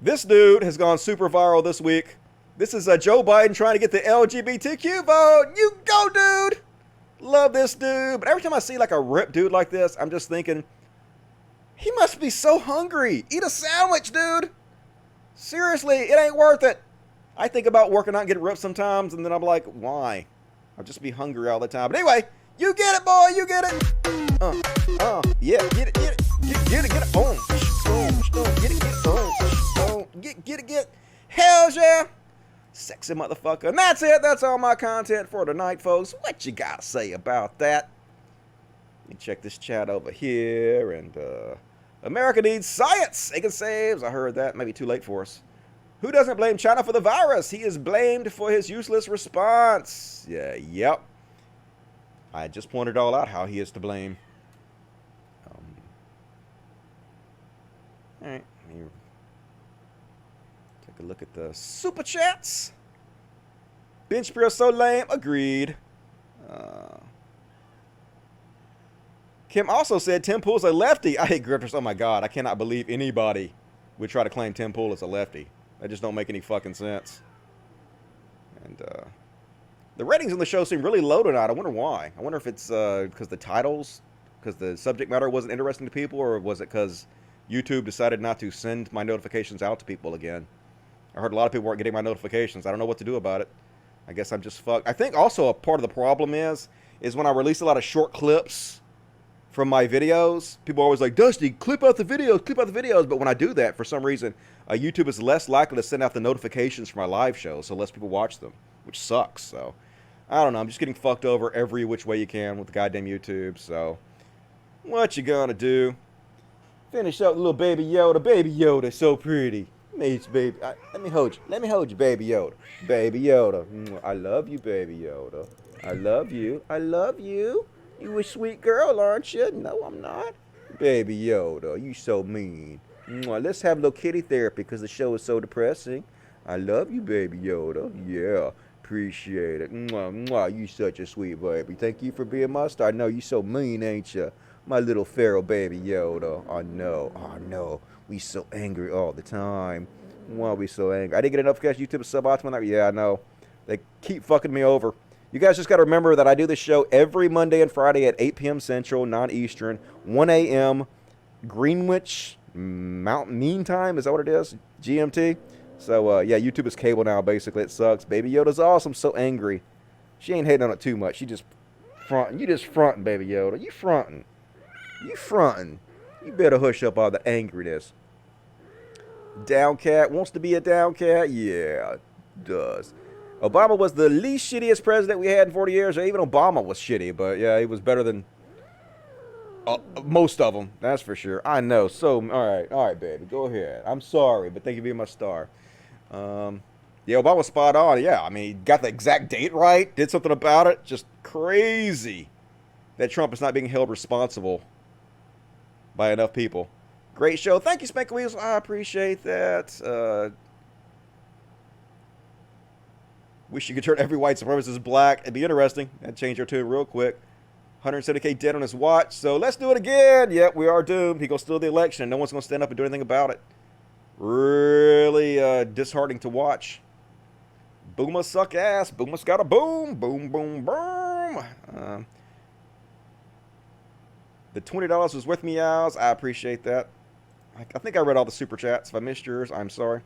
this dude has gone super viral this week. This is Joe Biden trying to get the LGBTQ vote. You go, dude. Love this dude. But every time I see like a ripped dude like this, I'm just thinking, he must be so hungry. Eat a sandwich, dude. Seriously, it ain't worth it. I think about working out and getting ripped sometimes, and then I'm like, why? I'll just be hungry all the time. But anyway, you get it, boy. You get it. Yeah, get it, get it. Get it, get it. Get it, get it. Hells yeah. Sexy motherfucker. And that's it. That's all my content for tonight, folks. What you gotta say about that? Let me check this chat over here. And America needs science. It can save. I heard that. Maybe too late for us. Who doesn't blame China for the virus? He is blamed for his useless response. Yeah, yep. I just pointed all out how he is to blame. All right. Let me take a look at the super chats. Ben Shapiro so lame. Agreed. Kim also said Tim Pool's a lefty. I hate grifters. Oh my god. I cannot believe anybody would try to claim Tim Pool as a lefty. That just don't make any fucking sense. And the ratings on the show seem really low tonight. I wonder why. I wonder if it's because the titles, because the subject matter wasn't interesting to people, or was it because YouTube decided not to send my notifications out to people again? I heard a lot of people weren't getting my notifications. I don't know what to do about it. I guess I'm just fucked. I think also a part of the problem is when I release a lot of short clips from my videos, people are always like, Dusty, clip out the videos. But when I do that, for some reason, YouTube is less likely to send out the notifications for my live shows, so less people watch them, which sucks. So, I don't know. I'm just getting fucked over every which way you can with the goddamn YouTube. So, what you gonna do? Finish up little Baby Yoda. Baby Yoda, so pretty. Mates, baby. Let me hold you. Let me hold you, Baby Yoda. Baby Yoda. I love you, Baby Yoda. I love you. I love you. You a sweet girl, aren't you? No, I'm not. Baby Yoda, you so mean. Let's have a little kitty therapy because the show is so depressing. I love you, Baby Yoda. Yeah, appreciate it. You such a sweet baby. Thank you for being my star. I know you so mean, ain't you? My little feral Baby Yoda. I know. We so angry all the time. Why are we so angry? I didn't get enough cash. YouTube is suboptimal. Yeah, I know. They keep fucking me over. You guys just got to remember that I do this show every Monday and Friday at 8 p.m. Central, 9 Eastern, 1 a.m. Greenwich Mountain Mean Time. Is that what it is? GMT. So, yeah, YouTube is cable now, basically. It sucks. Baby Yoda's awesome. So angry. She ain't hating on it too much. She just fronting. You just fronting, Baby Yoda. You fronting. You fronting. You better hush up all the angriness. Down cat wants to be a down cat? Yeah, does. Obama was the least shittiest president we had in 40 years. Or even Obama was shitty, but yeah, he was better than most of them. That's for sure. I know. So, all right, baby, go ahead. I'm sorry, but thank you for being my star. Yeah, Obama was spot on. Yeah, I mean, he got the exact date right, did something about it. Just crazy that Trump is not being held responsible by enough people. Great show. Thank you, Spank Weasel. I appreciate that. Wish you could turn every white supremacist black. It'd be interesting. That'd change our tune real quick. 170K dead on his watch. So let's do it again. Yep, we are doomed. He gonna steal the election. No one's gonna stand up and do anything about it. Really disheartening to watch. Boomer suck ass. Boomer's got a boom. Boom, boom, boom. The $20 was worth me hours. I appreciate that. I think I read all the super chats. If I missed yours, I'm sorry.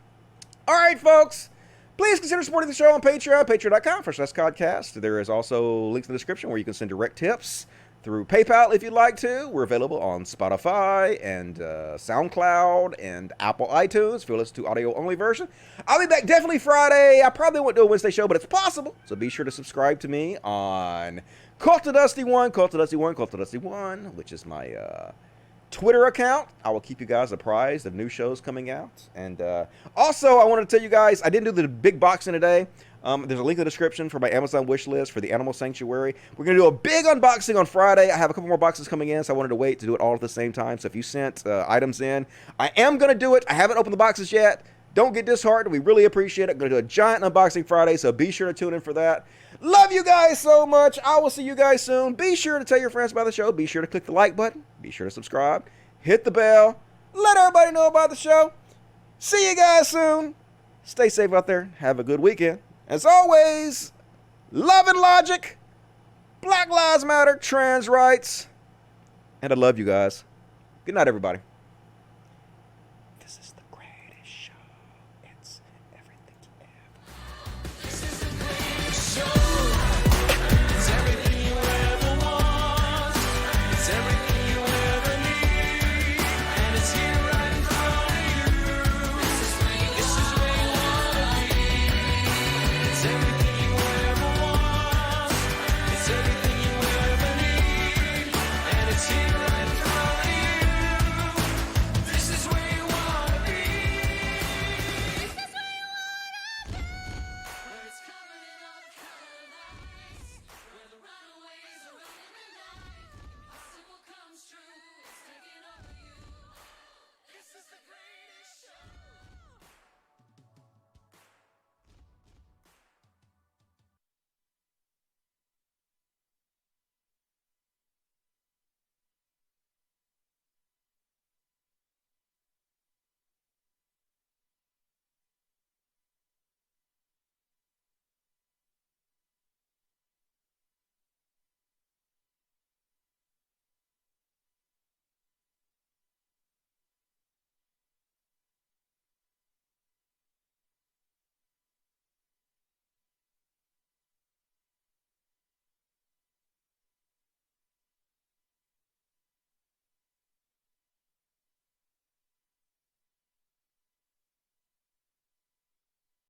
All right, folks. Please consider supporting the show on Patreon, patreon.com/codcast. There is also links in the description where you can send direct tips through PayPal if you'd like to. We're available on Spotify and SoundCloud and Apple iTunes if you listen to audio-only version. I'll be back definitely Friday. I probably won't do a Wednesday show, but it's possible. So be sure to subscribe to me on Cult of Dusty 1, Cult of Dusty 1, Cult of Dusty 1, which is my Twitter account. I will keep you guys apprised of new shows coming out. And also, I wanted to tell you guys, I didn't do the big boxing today. There's a link in the description for my Amazon wish list for the Animal Sanctuary. We're going to do a big unboxing on Friday. I have a couple more boxes coming in, so I wanted to wait to do it all at the same time. So if you sent items in, I am going to do it. I haven't opened the boxes yet. Don't get disheartened. We really appreciate it. I'm going to do a giant unboxing Friday, so be sure to tune in for that. Love you guys so much. I will see you guys soon. Be sure to tell your friends about the show. Be sure to click the like button. Be sure to subscribe. Hit the bell. Let everybody know about the show. See you guys soon. Stay safe out there. Have a good weekend. As always, love and logic. Black Lives Matter. Trans rights. And I love you guys. Good night, everybody.